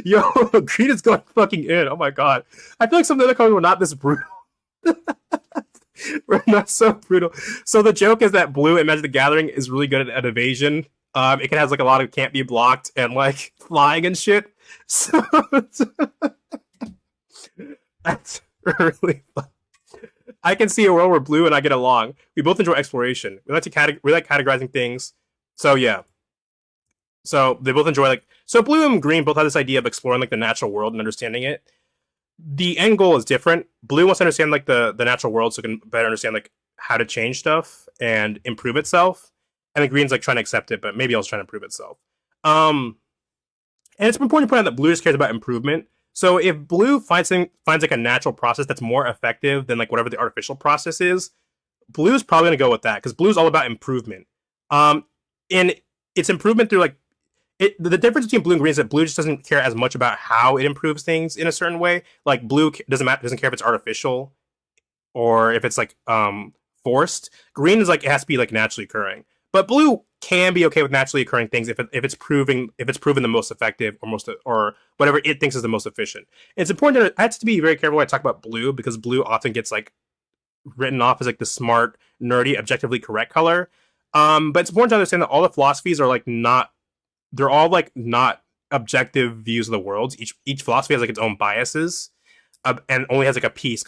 Yo, green is going fucking in. Oh my god, I feel like some of the other colors were not this brutal. We're not so brutal. So the joke is that blue in Magic the Gathering is really good at evasion. It can has like a lot of can't be blocked and like flying and shit. So that's really fun. I can see a world where blue and I get along. We both enjoy exploration. We like categorizing things. So yeah. So they both enjoy like so blue and green both have this idea of exploring like the natural world and understanding it. The end goal is different. Blue wants to understand like the natural world so it can better understand like how to change stuff and improve itself. And the green's like trying to accept it, but maybe also trying to improve itself. And it's important to point out that blue just cares about improvement. So if blue finds like a natural process that's more effective than like whatever the artificial process is, blue's probably gonna go with that because blue's all about improvement. And it's improvement through like the difference between blue and green is that blue just doesn't care as much about how it improves things in a certain way. Like blue doesn't care if it's artificial or if it's like forced. Green is like it has to be like naturally occurring. But blue can be okay with naturally occurring things if it's proven the most effective or whatever it thinks is the most efficient. And it's important I have to be very careful when I talk about blue because blue often gets like written off as like the smart, nerdy, objectively correct color. But it's important to understand that all the philosophies are like not they're all like not objective views of the world. Each philosophy has like its own biases. And only has like a piece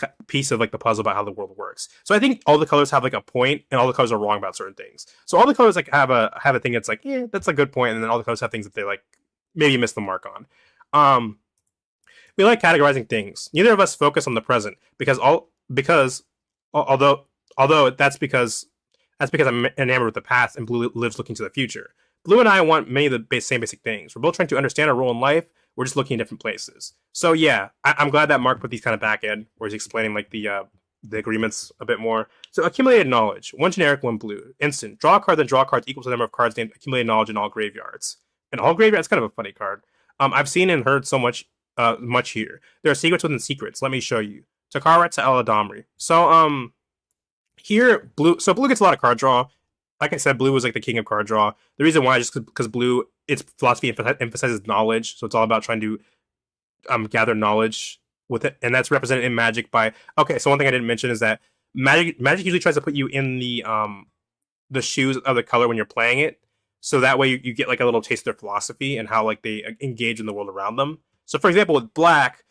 of like the puzzle about how the world works. So I think all the colors have like a point, and all the colors are wrong about certain things. So all the colors like have a thing that's like, yeah, that's a good point, and then all the colors have things that they like maybe miss the mark on. We like categorizing things. Neither of us focus on the present although that's because I'm enamored with the past, and blue lives looking to the future. Blue and I want many of the same basic things. We're both trying to understand our role in life. We're just looking in different places. So yeah, I'm glad that Mark put these kind of back in, where he's explaining like the agreements a bit more. So accumulated knowledge, one generic, one blue. Instant, draw a card, then draw cards equal to the number of cards named accumulated knowledge in all graveyards. And all graveyards, kind of a funny card. I've seen and heard so much here. There are secrets within secrets. Let me show you. Takara to Eladamri. So here blue gets a lot of card draw. Like I said, blue was like the king of card draw. The reason why is just because blue, its philosophy emphasizes knowledge, so it's all about trying to gather knowledge with it, and that's represented in Magic by. Okay, so one thing I didn't mention is that Magic usually tries to put you in the shoes of the color when you're playing it, so that way you get like a little taste of their philosophy and how like they engage in the world around them. So, for example, with Black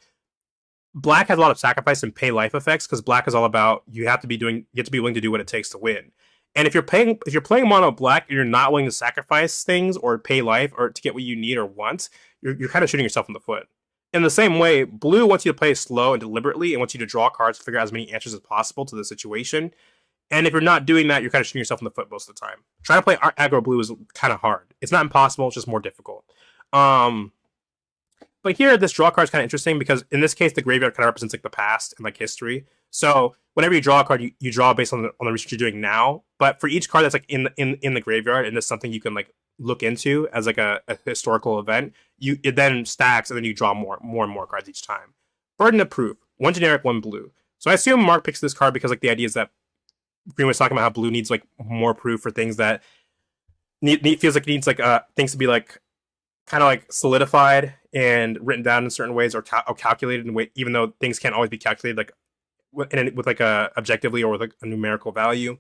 has a lot of sacrifice and pay life effects because Black is all about you have to be willing to do what it takes to win. And if you're playing mono black and you're not willing to sacrifice things or pay life or to get what you need or want, you're kind of shooting yourself in the foot. In the same way, blue wants you to play slow and deliberately and wants you to draw cards to figure out as many answers as possible to the situation. And if you're not doing that, you're kind of shooting yourself in the foot most of the time. Trying to play aggro blue is kind of hard. It's not impossible, it's just more difficult. But here, this draw card is kind of interesting because in this case, the graveyard kind of represents like the past and like history. So whenever you draw a card, you draw based on the research you're doing now. But for each card that's like in the graveyard, and it's something you can like look into as like a historical event, it then stacks and then you draw more and more cards each time. Burden of proof: one generic, one blue. So I assume Mark picks this card because like the idea is that Green was talking about how blue needs like more proof for things that feels like it needs like things to be like kind of like solidified and written down in certain ways or calculated in way, even though things can't always be calculated like with like a objectively or with like a numerical value.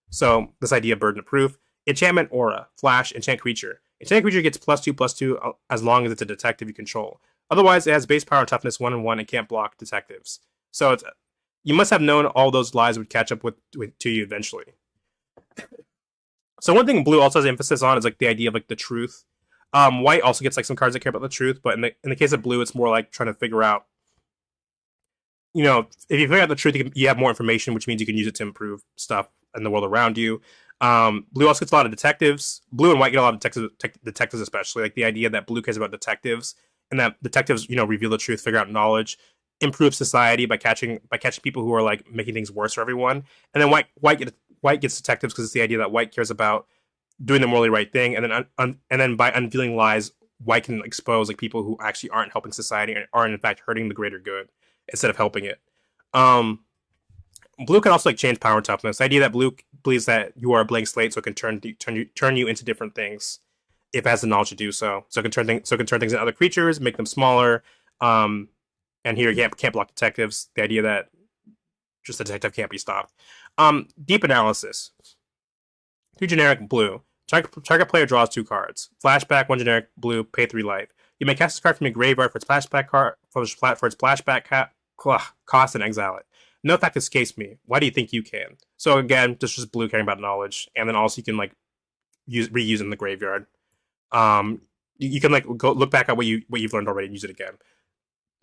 So this idea of burden of proof. Enchantment aura, flash, enchant creature. Enchant creature gets +2/+2 as long as it's a detective you control. Otherwise, it has base power and toughness 1/1 and can't block detectives. So you must have known all those lies would catch up to you eventually. So one thing blue also has emphasis on is like the idea of like the truth. White also gets like some cards that care about the truth, but in the case of blue, it's more like trying to figure out, if you figure out the truth, you have more information, which means you can use it to improve stuff in the world around you. Blue also gets a lot of detectives. Blue and white get a lot of detectives, especially like the idea that blue cares about detectives and that detectives, reveal the truth, figure out knowledge, improve society by catching people who are like making things worse for everyone. And then white gets detectives because it's the idea that white cares about doing the morally right thing, and then and then by unveiling lies, white can expose like people who actually aren't helping society and are in fact hurting the greater good instead of helping it. Um, Blue can also like change power and toughness. The idea that blue believes that you are a blank slate, so it can turn you into different things if it has the knowledge to do so. So it can turn things into other creatures, make them smaller. Um, and here you can't block detectives. The idea that just a detective can't be stopped. Deep analysis. 2 generic blue. Target player draws 2 cards. Flashback 1 generic blue. Pay 3 life. You may cast this card from your graveyard for its flashback card for its flashback cost and exile it. No fact escapes me. Why do you think you can? So again, just blue caring about knowledge, and then also you can like reuse in the graveyard. You can like go look back at what you've learned already and use it again.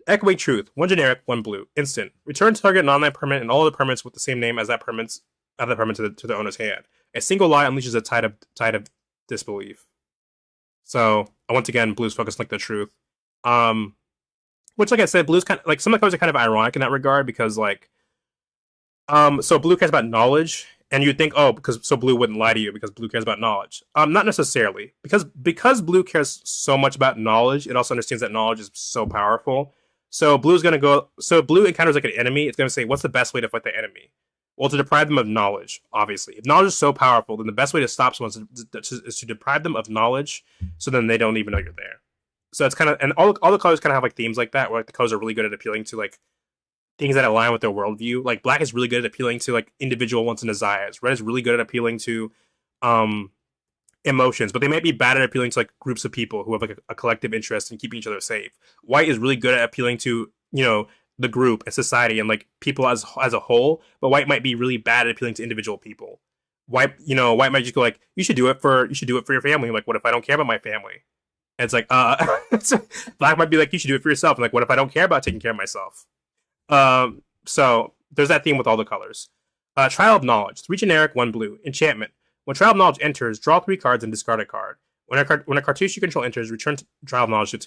Echoing Truth. 1 generic, 1 blue. Instant. Return target non-land permanent and all other permanents with the same name as that permanent to the owner's hand. A single lie unleashes a tide of disbelief. So once again, blue's focused on like the truth. Which like I said, blue's kind of like some of the colors are kind of ironic in that regard because like so blue cares about knowledge, and you'd think, oh, because so blue wouldn't lie to you because blue cares about knowledge. Not necessarily, because blue cares so much about knowledge. It also understands that knowledge is so powerful. So blue's gonna go. So blue encounters like an enemy. It's gonna say, what's the best way to fight the enemy? Well, to deprive them of knowledge, obviously. If knowledge is so powerful, then the best way to stop someone is to deprive them of knowledge, so then they don't even know you're there. So it's kind of, and all the colors kind of have like themes like that, where like the colors are really good at appealing to like things that align with their worldview. Like black is really good at appealing to like individual wants and desires. Red is really good at appealing to emotions, but they might be bad at appealing to like groups of people who have like a collective interest in keeping each other safe. White is really good at appealing to the group and society and like people as a whole, but white might be really bad at appealing to individual people. White might just go like, you should do it for your family. Like, what if I don't care about my family? And it's like, black might be like, you should do it for yourself. And like, what if I don't care about taking care of myself? So there's that theme with all the colors. Trial of Knowledge. 3 generic, 1 blue. Enchantment. When Trial of Knowledge enters, draw 3 cards and discard a card. When a cartouche you control enters, return Trial of Knowledge to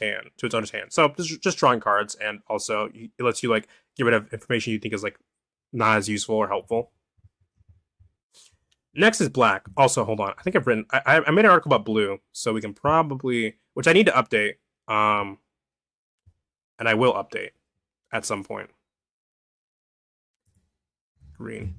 its owner's hand. So just drawing cards, and also it lets you like get rid of information you think is like not as useful or helpful. Next is black. Also, hold on. I think I've written. I made an article about blue, so we can probably, which I need to update. And I will update at some point. Green.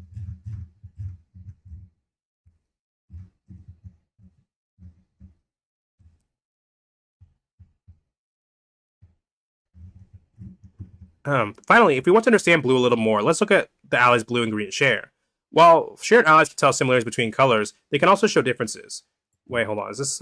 Finally, if we want to understand blue a little more, let's look at the allies blue and green share. While shared allies can tell similarities between colors, they can also show differences. Wait, hold on. Is this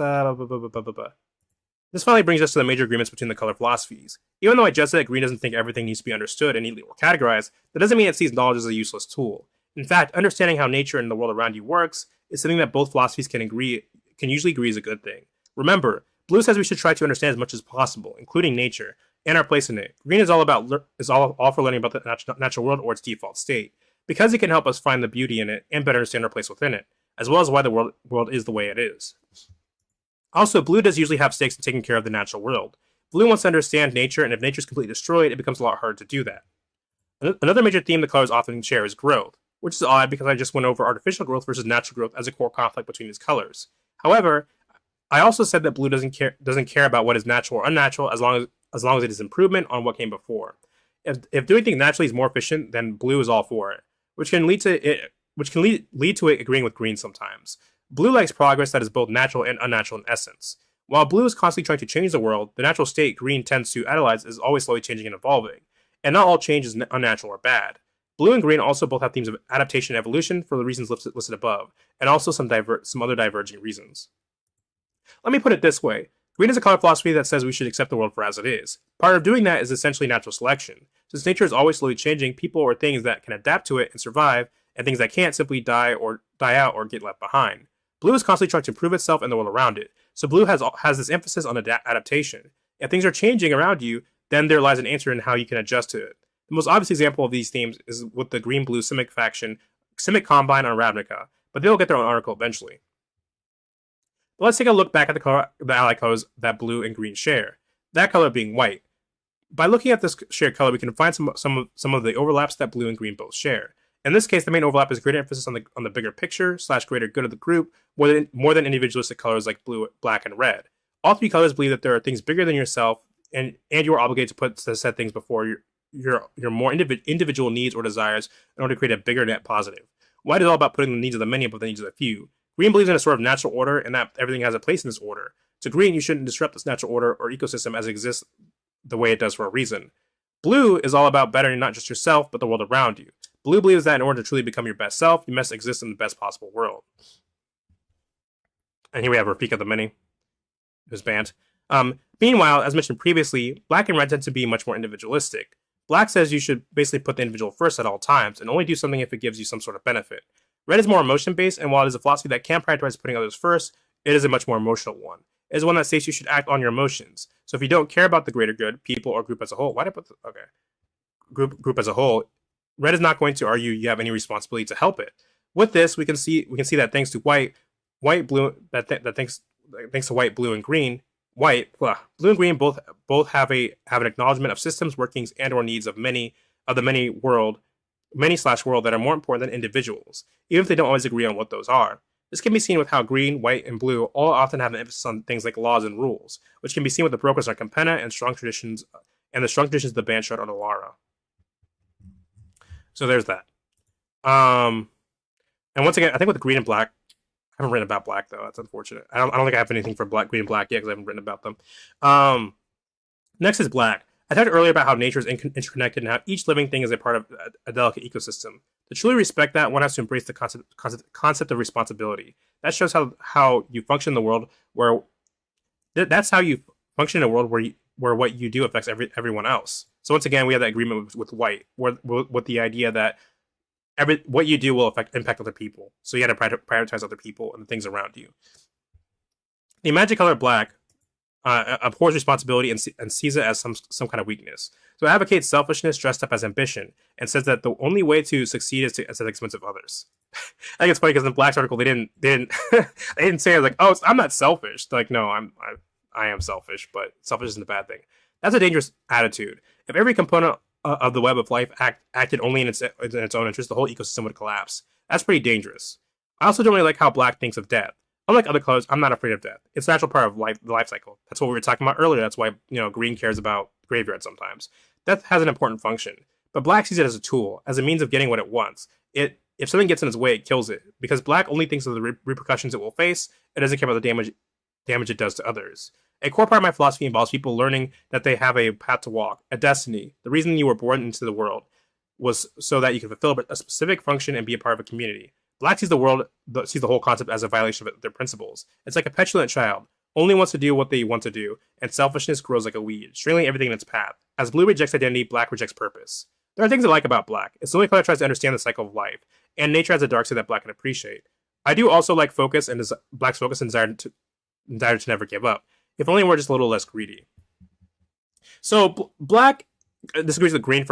This finally brings us to the major agreements between the color philosophies. Even though I just said that green doesn't think everything needs to be understood and neatly or categorized, that doesn't mean it sees knowledge as a useless tool. In fact, understanding how nature and the world around you works is something that both philosophies can usually agree is a good thing. Remember, blue says we should try to understand as much as possible, including nature and our place in it. Green is all for learning about the natural world or its default state, because it can help us find the beauty in it and better understand our place within it, as well as why the world is the way it is. Also, blue does usually have stakes in taking care of the natural world. Blue wants to understand nature, and if nature is completely destroyed, it becomes a lot harder to do that. Another major theme the colors often share is growth, which is odd because I just went over artificial growth versus natural growth as a core conflict between these colors. However, I also said that blue doesn't care about what is natural or unnatural as long as it is improvement on what came before. If doing things naturally is more efficient, then blue is all for it, which can lead to it agreeing with green sometimes. Blue likes progress that is both natural and unnatural in essence. While blue is constantly trying to change the world, the natural state green tends to idolize is always slowly changing and evolving, and not all change is unnatural or bad. Blue and green also both have themes of adaptation and evolution for the reasons listed above, and also some other diverging reasons. Let me put it this way. Green is a color philosophy that says we should accept the world for as it is. Part of doing that is essentially natural selection. Since nature is always slowly changing, people or things that can adapt to it and survive, and things that can't simply die out or get left behind. Blue is constantly trying to improve itself and the world around it. So blue has this emphasis on adaptation. If things are changing around you, then there lies an answer in how you can adjust to it. The most obvious example of these themes is with the green-blue Simic faction, Simic Combine on Ravnica, but they'll get their own article eventually. But let's take a look back at the ally colors that blue and green share. That color being white. By looking at this shared color, we can find some of the overlaps that blue and green both share. In this case, the main overlap is greater emphasis on the bigger picture / greater good of the group, more than individualistic colors like blue, black, and red. All three colors believe that there are things bigger than yourself, and you are obligated to put the said things before your more individual needs or desires in order to create a bigger net positive. White is all about putting the needs of the many above the needs of the few. Green believes in a sort of natural order and that everything has a place in this order. To green, you shouldn't disrupt this natural order or ecosystem as it exists the way it does for a reason. Blue is all about bettering not just yourself, but the world around you. Blue believes that in order to truly become your best self, you must exist in the best possible world. And here we have Rafika the Mini, who's banned. Meanwhile, as mentioned previously, black and red tend to be much more individualistic. Black says you should basically put the individual first at all times and only do something if it gives you some sort of benefit. Red is more emotion-based, and while it is a philosophy that can prioritize putting others first, it is a much more emotional one. It is one that states you should act on your emotions. So if you don't care about the greater good, people, or group as a whole, group as a whole, red is not going to argue you have any responsibility to help it. With this, we can see that thanks to thanks to white, blue, and green, blue and green both have an acknowledgement of systems, workings, and/or needs of many world that are more important than individuals, even if they don't always agree on what those are. This can be seen with how green, white, and blue all often have an emphasis on things like laws and rules, which can be seen with the brokers on Campena and the strong traditions of the Banshot on Alara. So there's that. And once again, I think with the green and black, I haven't written about black though. That's unfortunate. I don't think I have anything for black, green, and black yet because I haven't written about them. Next is black. I talked earlier about how nature is interconnected and how each living thing is a part of a delicate ecosystem. To truly respect that, one has to embrace the concept of responsibility. That shows how you function in the world where that's how you function in a world where what you do affects everyone else. So once again, we have that agreement with white, with the idea that what you do will impact other people. So you got to prioritize other people and the things around you. The magic color black abhors responsibility and sees it as some kind of weakness. So it advocates selfishness dressed up as ambition and says that the only way to succeed is at the expense of others. I think it's funny because in the Black's article they didn't they didn't say like, oh, I'm not selfish. They're like, no, I am selfish, but selfish isn't a bad thing. That's a dangerous attitude. If every component of the web of life acted only in its own interest, the whole ecosystem would collapse. That's pretty dangerous. I also don't really like how black thinks of death. Unlike other colors, I'm not afraid of death. It's a natural part of the life cycle. That's what we were talking about earlier. That's why green cares about graveyard sometimes. Death has an important function, but black sees it as a tool, as a means of getting what it wants. If something gets in its way, it kills it. Because black only thinks of the repercussions it will face. It doesn't care about the damage it does to others. A core part of my philosophy involves people learning that they have a path to walk, a destiny. The reason you were born into the world was so that you can fulfill a specific function and be a part of a community. Black sees the whole concept as a violation of their principles. It's like a petulant child, only wants to do what they want to do, and selfishness grows like a weed, strangling everything in its path. As blue rejects identity, black rejects purpose. There are things I like about black. It's the only color that tries to understand the cycle of life, and nature has a dark side that black can appreciate. I do also like focus and black's focus and desire to never give up. If only we're just a little less greedy. So black disagrees with green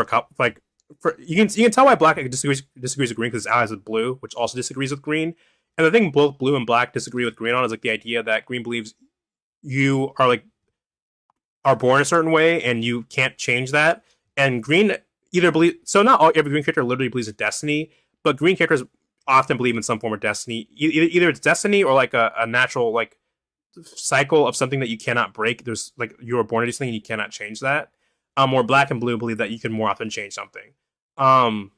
you can tell why black disagrees with green because it's allies with blue, which also disagrees with green. And the thing both blue and black disagree with green on is like the idea that green believes you are born a certain way and you can't change that. And green not every green character literally believes in destiny, but green characters often believe in some form of destiny. Either it's destiny or like a natural cycle of something that you cannot break. There's you were born to do something and you cannot change that. Or black and blue believe that you can more often change something. And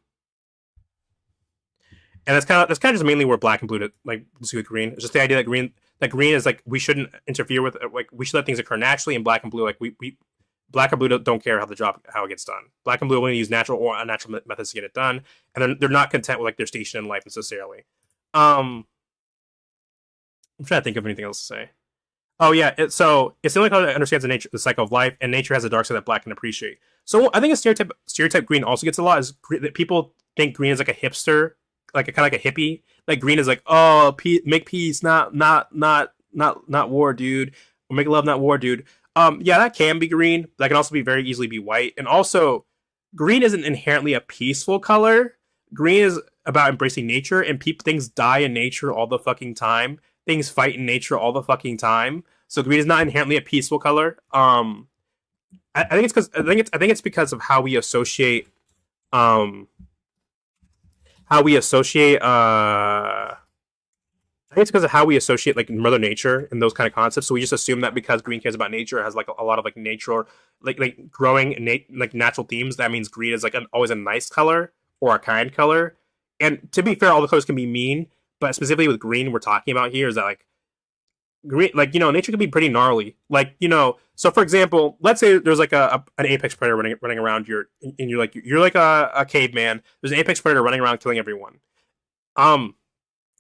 that's kind of just mainly where black and blue disagree with green. It's just the idea that green is we shouldn't interfere with we should let things occur naturally, and black and blue black and blue don't care how it gets done. Black and blue only use natural or unnatural methods to get it done, and they're not content with their station in life necessarily. I'm trying to think of anything else to say. Oh yeah, it's the only color that understands the cycle of life, and nature has a dark side that black can appreciate. So I think a stereotype green also gets a lot is that people think green is like a hipster like a kind of like a hippie. Like green is like, oh, make peace, not war, dude. Or make love, not war, dude. Yeah, that can be green. That can also be very easily be white. And also, green isn't inherently a peaceful color. Green is about embracing nature, and things die in nature all the fucking time. Things fight in nature all the fucking time. So green is not inherently a peaceful color. I think it's because I think it's because of how we associate um how we associate I think it's because of how we associate like Mother Nature and those kind of concepts. So we just assume that because green cares about nature, it has like a lot of like nature, like growing like natural themes. That means green is like always a nice color or a kind color. And to be fair, all the colors can be mean, but specifically with green, we're talking about here is that like green, like nature can be pretty gnarly. Like so for example, let's say there's like an apex predator running around your, and you're like a caveman. There's an apex predator running around killing everyone. Um,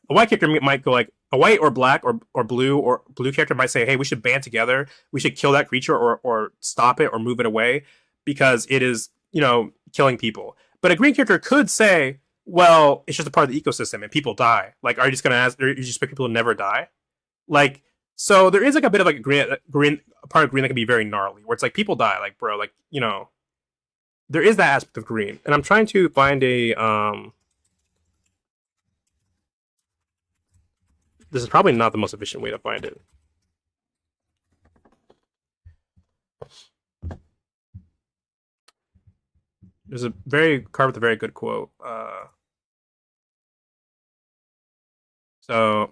a white character might go like a white or black or blue character might say, hey, we should band together. We should kill that creature or stop it or move it away because it is killing people. But a green character could say, well, it's just a part of the ecosystem and people die. Like, are you just gonna ask? Are you just expect people to never die? Like, so there is like a bit of like green part of green that can be very gnarly, where it's like people die. Like, bro, like there is that aspect of green, and I'm trying to find a This is probably not the most efficient way to find it. There's a very card with a very good quote. So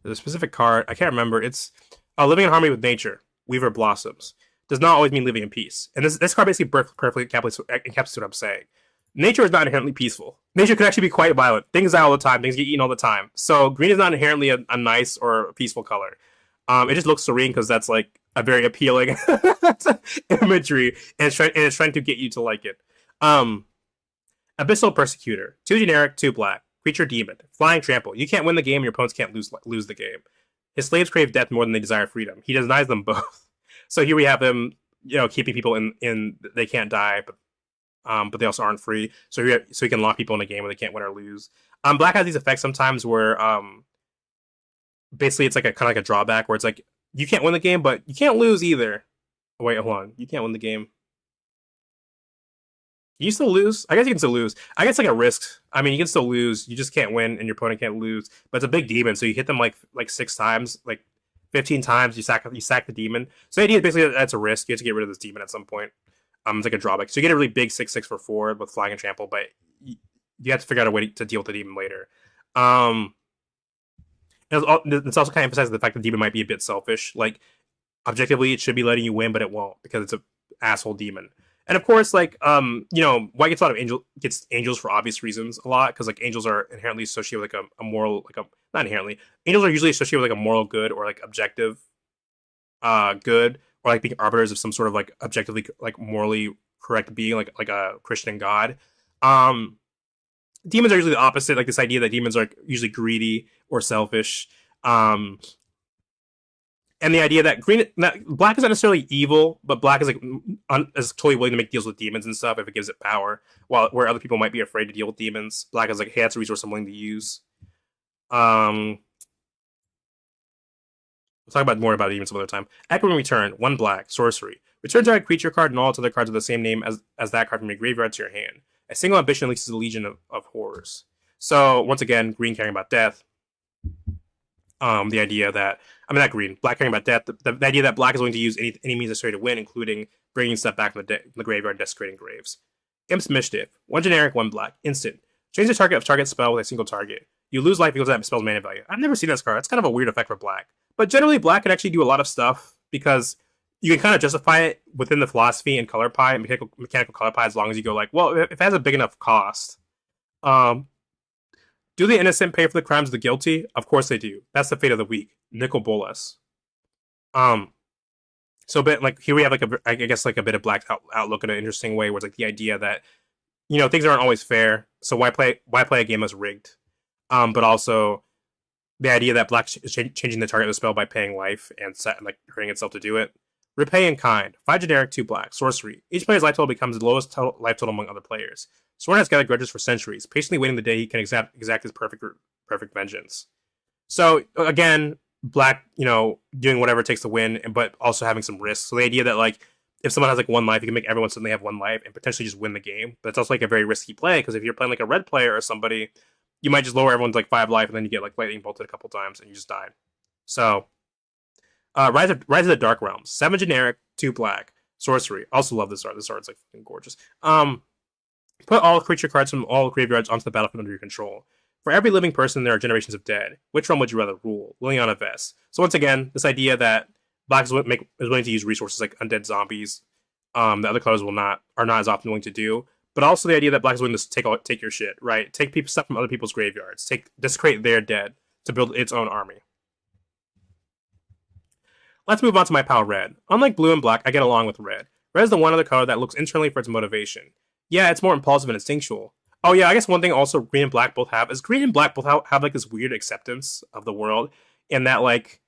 there's a specific card. I can't remember. It's living in harmony with nature. Weaver blossoms does not always mean living in peace. And this card basically perfectly encapsulates what I'm saying. Nature is not inherently peaceful. Nature can actually be quite violent. Things die all the time. Things get eaten all the time. So green is not inherently a nice or a peaceful color. It just looks serene because that's like a very appealing imagery, and it's trying to get you to like it. Abyssal Persecutor, 2 generic, 2 black, creature demon, flying trample. You can't win the game. Your opponents can't lose the game. His slaves crave death more than they desire freedom. He denies them both. So here we have him, keeping people in they can't die, but they also aren't free. So he can lock people in a game where they can't win or lose. Black has these effects sometimes where basically it's like a kind of like a drawback where it's like you can't win the game, but you can't lose either. Oh, wait, hold on. You can't win the game. You still lose? I guess you can still lose. I guess like a risk. I mean, you can still lose. You just can't win, and your opponent can't lose. But it's a big demon, so you hit them like 6 times, like 15 times. You sack the demon. So the idea is basically that's a risk. You have to get rid of this demon at some point. It's like a drawback. So you get a really big 6/6 for 4 with flying and trample, but you have to figure out a way to deal with the demon later. It's also kind of emphasizes the fact that the demon might be a bit selfish. Like objectively, it should be letting you win, but it won't because it's a asshole demon. And of course, like white gets a lot of angels for obvious reasons a lot because like angels are inherently associated with like a moral not inherently angels are usually associated with like a moral good or like objective good or like being arbiters of some sort of like objectively like morally correct being like a Christian god. Demons are usually the opposite, like this idea that demons are like, usually greedy or selfish. And the idea that black is not necessarily evil, but black is like is totally willing to make deals with demons and stuff if it gives it power. While where other people might be afraid to deal with demons, black is like, hey, that's a resource I'm willing to use. We'll talk about more about demons some other time. Echoing Return, 1 black, sorcery. Return to a creature card and all its other cards of the same name as that card from your graveyard to your hand. A single ambition unleashes a legion of horrors. So once again, green caring about death. The idea that not green, black caring about death. The idea that black is willing to use any means necessary to win, including bringing stuff back from the graveyard and desecrating graves. Imp's Mischief, 1 generic, 1 black, instant. Change the target of target spell with a single target. You lose life equals that spell's mana value. I've never seen this card. It's kind of a weird effect for black, but generally black can actually do a lot of stuff because you can kind of justify it within the philosophy and color pie and mechanical color pie as long as you go like, well, if it has a big enough cost. Do the innocent pay for the crimes of the guilty? Of course they do. That's the fate of the weak. Nicol Bolas. So, but like here we have like I guess like a bit of black outlook in an interesting way, where it's like the idea that things aren't always fair. So why play a game that's rigged? But also The idea that black is changing the target of the spell by paying life and like hurting itself to do it. Repay in kind. 5 generic, 2 black. Sorcery. Each player's life total becomes the lowest life total among other players. Soren has gathered grudges for centuries, patiently waiting the day he can exact his perfect vengeance. So again, black, doing whatever it takes to win, but also having some risks. So the idea that like if someone has like 1 life, you can make everyone suddenly have 1 life and potentially just win the game. But it's also like a very risky play because if you're playing like a red player or somebody, you might just lower everyone's like 5 life and then you get like lightning bolted a couple times and you just died. So Rise of the Dark Realms. 7 generic, 2 black. Sorcery. Also love this art. This art's like fucking gorgeous. Put all creature cards from all graveyards onto the battlefield under your control. For every living person, there are generations of dead. Which realm would you rather rule? Liliana Vess. So once again, this idea that black is willing to use resources like undead zombies, that other colors are not as often willing to do. But also the idea that black is willing to take your shit, right? Take stuff from other people's graveyards. Desecrate their dead to build its own army. Let's move on to my pal Red. Unlike blue and black, I get along with red. Red is the one other color that looks internally for its motivation. Yeah, it's more impulsive and instinctual. Oh yeah, I guess one thing also green and black both have is green and black both have like this weird acceptance of the world, and that like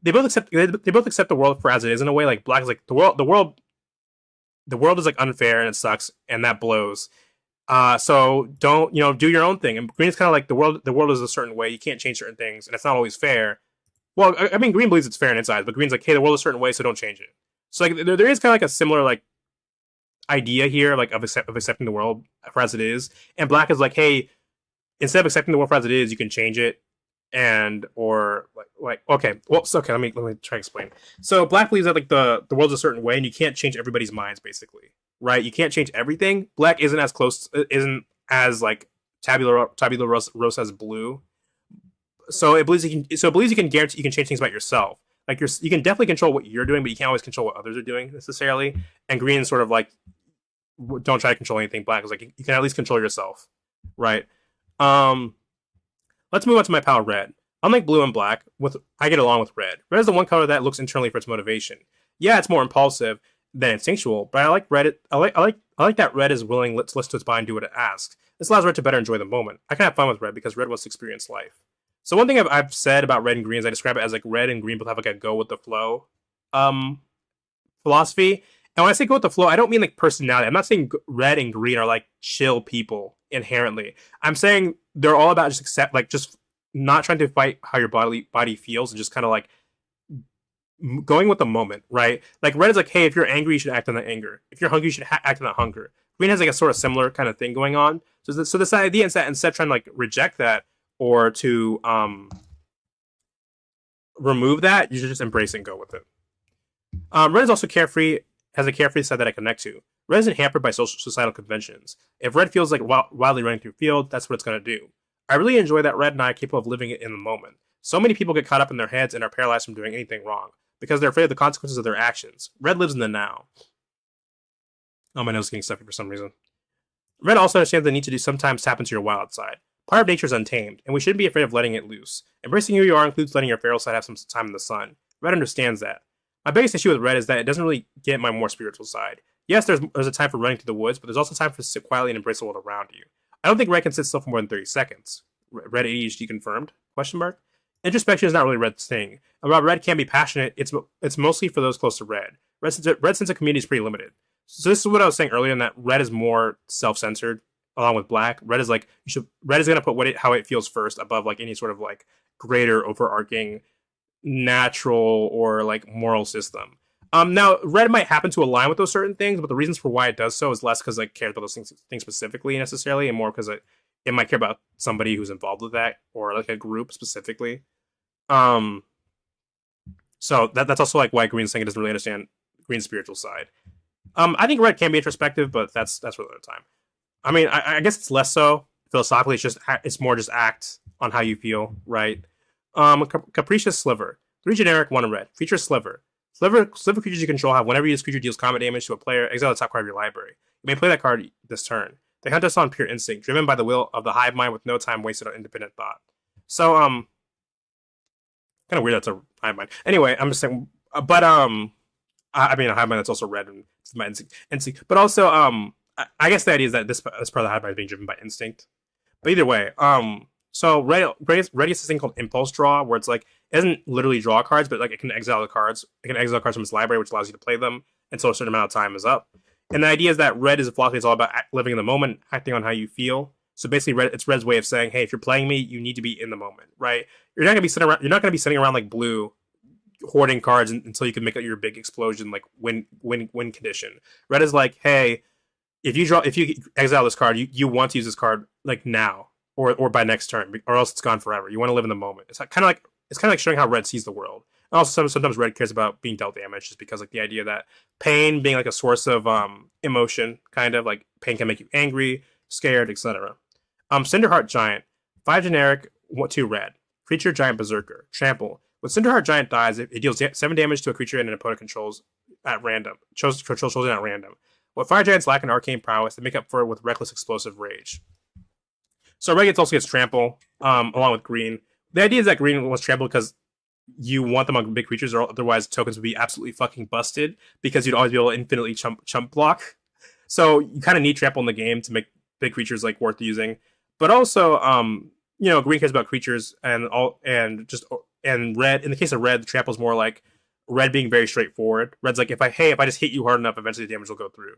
they both accept the world for as it is in a way. Like black is like the world is like unfair and it sucks and that blows. So don't do your own thing. And green is kind of like the world is a certain way. You can't change certain things, and it's not always fair. Well, I mean, green believes it's fair in its eyes, but green's like, hey, the world is a certain way, so don't change it. So like there is kind of like a similar like idea here, like of accepting the world for as it is, and black is like, hey, instead of accepting the world for as it is, you can change it, and or like okay, well, so okay, let me try to explain. So black believes that like the world's a certain way, and you can't change everybody's minds, basically, right? You can't change everything. Black isn't as like tabula rasa as blue. So it believes you can guarantee you can change things about yourself. Like you can definitely control what you're doing, but you can't always control what others are doing necessarily. And green is sort of like, don't try to control anything. Black is like, you can at least control yourself, right? Let's move on to my pal Red. Unlike blue and black, I get along with red. Red is the one color that looks internally for its motivation. Yeah, it's more impulsive than instinctual, but I like red. I like that red is willing to listen to its body and do what it asks. This allows red to better enjoy the moment. I can have fun with red because red wants to experience life. So one thing I've said about red and green is I describe it as like red and green both have like a go with the flow philosophy. And when I say go with the flow, I don't mean like personality. I'm not saying red and green are like chill people inherently. I'm saying they're all about just not trying to fight how your body feels and just kind of like going with the moment, right? Like red is like, hey, if you're angry, you should act on that anger. If you're hungry, you should act on that hunger. Green has like a sort of similar kind of thing going on. So this idea instead of trying to like reject that, or to remove that, you should just embrace it and go with it. Red is also carefree, has a carefree side that I connect to. Red isn't hampered by societal conventions. If red feels like wildly running through field, that's what it's going to do. I really enjoy that red and I are capable of living it in the moment. So many people get caught up in their heads and are paralyzed from doing anything wrong because they're afraid of the consequences of their actions. Red lives in the now. Oh, my nose is getting stuffy for some reason. Red also understands the need to sometimes tap into your wild side. Part of nature is untamed, and we shouldn't be afraid of letting it loose. Embracing who you are includes letting your feral side have some time in the sun. Red understands that. My biggest issue with red is that it doesn't really get my more spiritual side. Yes, there's a time for running through the woods, but there's also time for sit quietly and embrace the world around you. I don't think red can sit still for more than 30 seconds. Red ADHD confirmed? Question mark. Introspection is not really red's thing. And while red can be passionate, it's mostly for those close to red. Red's sense of community is pretty limited. So this is what I was saying earlier, in that red is more self-centered. Along with black, red is like red is gonna put how it feels first above like any sort of like greater overarching natural or like moral system. Now red might happen to align with those certain things, but the reasons for why it does so is less because it cares about those things specifically necessarily, and more because it might care about somebody who's involved with that or like a group specifically. So that's also like why green's saying it doesn't really understand green's spiritual side. I think red can be introspective, but that's for another time. I mean, I guess it's less so philosophically. It's more just act on how you feel, right? Capricious Sliver. 3 generic, 1 red. Feature Sliver. Sliver creatures you control have whenever this creature deals combat damage to a player, exile the top card of your library. You may play that card this turn. They hunt us on pure instinct, driven by the will of the hive mind with no time wasted on independent thought. So, kind of weird that's a hive mind. Anyway, I'm just saying, but I mean, a hive mind that's also red and it's my instinct. But also, I guess the idea is that this part of the hive mind is being driven by instinct. But either way, So red gets this thing called impulse draw, where it's like it doesn't literally draw cards, but like it can exile the cards. It can exile cards from its library, which allows you to play them until a certain amount of time is up. And the idea is that red is a philosophy. It's all about living in the moment, acting on how you feel. So basically, it's red's way of saying, hey, if you're playing me, you need to be in the moment, right? You're not gonna be sitting around. You're not gonna be sitting around like blue, hoarding cards until you can make your big explosion, like win condition. Red is like, hey, if you exile this card, you want to use this card like now or by next turn, or else it's gone forever. You want to live in the moment. It's kind of like showing how red sees the world. And also, sometimes red cares about being dealt damage, just because like the idea that pain being like a source of emotion, kind of like pain can make you angry, scared, etc. Cinderheart Giant, 5 generic, 2 red. Creature Giant Berserker, trample. When Cinderheart Giant dies, it deals 7 damage to a creature and an opponent controls at random. Controls it at random. What Fire Giants lack in arcane prowess, they make up for it with reckless explosive rage. So red also gets trample, along with green. The idea is that green was trample because you want them on big creatures, or otherwise tokens would be absolutely fucking busted because you'd always be able to infinitely chump block. So you kind of need trample in the game to make big creatures like worth using. But also, green cares about creatures and red. In the case of red, the trample is more like red being very straightforward. Red's like, if I just hit you hard enough, eventually the damage will go through.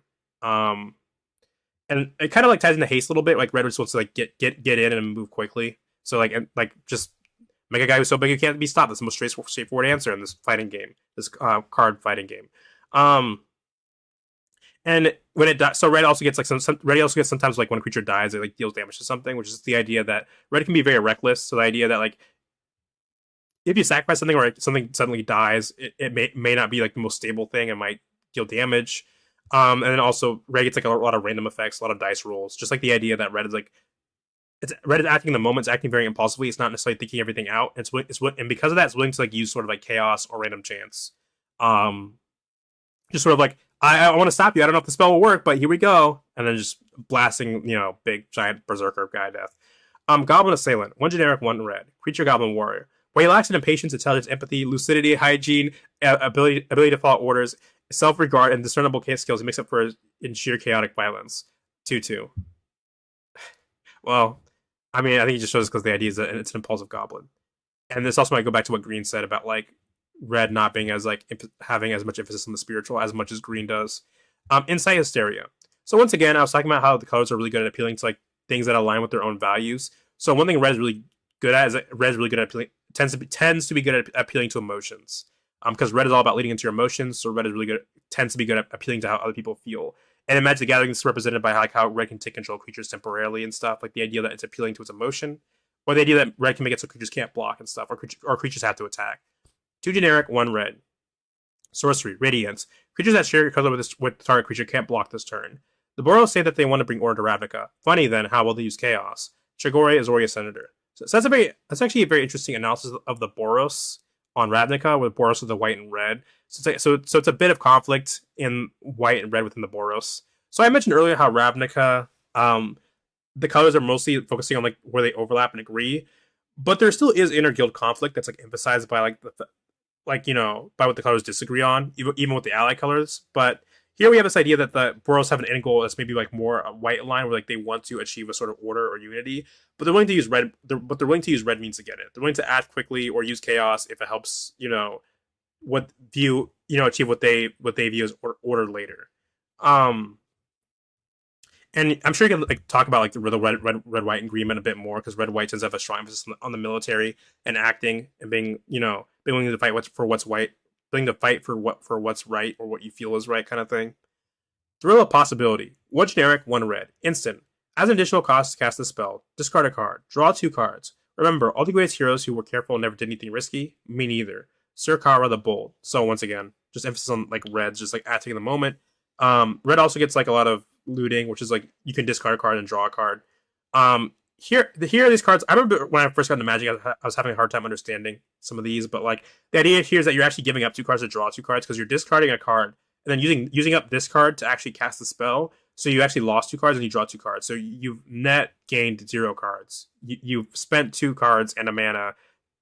And it kind of like ties into haste a little bit. Like red was supposed to like get in and move quickly. So like just make a guy who's so big he can't be stopped. That's the most straightforward answer in this fighting game, this card fighting game. And when it dies, so red also gets like red also gets sometimes like when a creature dies, it like deals damage to something, which is the idea that red can be very reckless. So the idea that like if you sacrifice something or something suddenly dies, it may not be like the most stable thing. It might deal damage. And then also red gets like a lot of random effects, a lot of dice rolls. Just like the idea that red is like red is acting in the moment, it's acting very impulsively. It's not necessarily thinking everything out. And because of that, it's willing to like use sort of like chaos or random chance. Just sort of like I want to stop you. I don't know if the spell will work, but here we go. And then just blasting, big giant berserker guy death. Goblin Assailant, 1 generic, 1 red. Creature Goblin Warrior. While he lacks in patience, intelligence, empathy, lucidity, hygiene, ability to follow orders, self-regard, and discernible case skills, he makes up for in sheer chaotic violence. 2/2. Well, I mean, I think it just shows because the idea is that it's an impulsive goblin. And this also might go back to what Green said about like red not being as like having as much emphasis on the spiritual as much as green does. Insight Hysteria. So once again, I was talking about how the colors are really good at appealing to like things that align with their own values. So one thing red is really good at is that red is really good at appealing, tends to be good at appealing to emotions. Because red is all about leading into your emotions, so red is really good, tends to be good at appealing to how other people feel. And in Magic the Gathering, it's represented by like how red can take control of creatures temporarily and stuff. Like the idea that it's appealing to its emotion, or the idea that red can make it so creatures can't block and stuff, or creatures have to attack. 2 generic, 1 red. Sorcery, Radiance. Creatures that share your color with the target creature can't block this turn. The Boros say that they want to bring order to Ravnica. Funny then, how will they use chaos? Chagore, Azoria, Senator. So that's actually a very interesting analysis of the Boros on Ravnica, with Boros with the white and red. So it's a bit of conflict in white and red within the Boros. So I mentioned earlier how Ravnica, the colors are mostly focusing on like where they overlap and agree, but there still is inner guild conflict that's like emphasized by like by what the colors disagree on, even with the ally colors. But here we have this idea that the Boros have an end goal that's maybe like more a white line where like they want to achieve a sort of order or unity, but they're willing to use red. But they're willing to use red means to get it. They're willing to act quickly or use chaos if it helps achieve what they view as order later. And I'm sure you can like talk about like the red, white, and green men a bit more, because red, white tends to have a strong emphasis on the military and acting and being willing to fight for what's white, willing to fight for what's right or what you feel is right, kind of thing. Thrill of Possibility. 1 generic, 1 red. Instant. As an additional cost to cast the spell, discard a card. Draw 2 cards. Remember, all the greatest heroes who were careful and never did anything risky? Me neither. Sir Kara the Bold. So once again, just emphasis on like reds, just like acting in the moment. Red also gets like a lot of looting, which is like you can discard a card and draw a card. Here are these cards. I remember when I first got into Magic, I was having a hard time understanding some of these, but like the idea here is that you're actually giving up 2 cards to draw 2 cards, because you're discarding a card and then using up this card to actually cast the spell. So you actually lost 2 cards and you draw 2 cards. So you've net gained 0 cards. You've spent 2 cards and a mana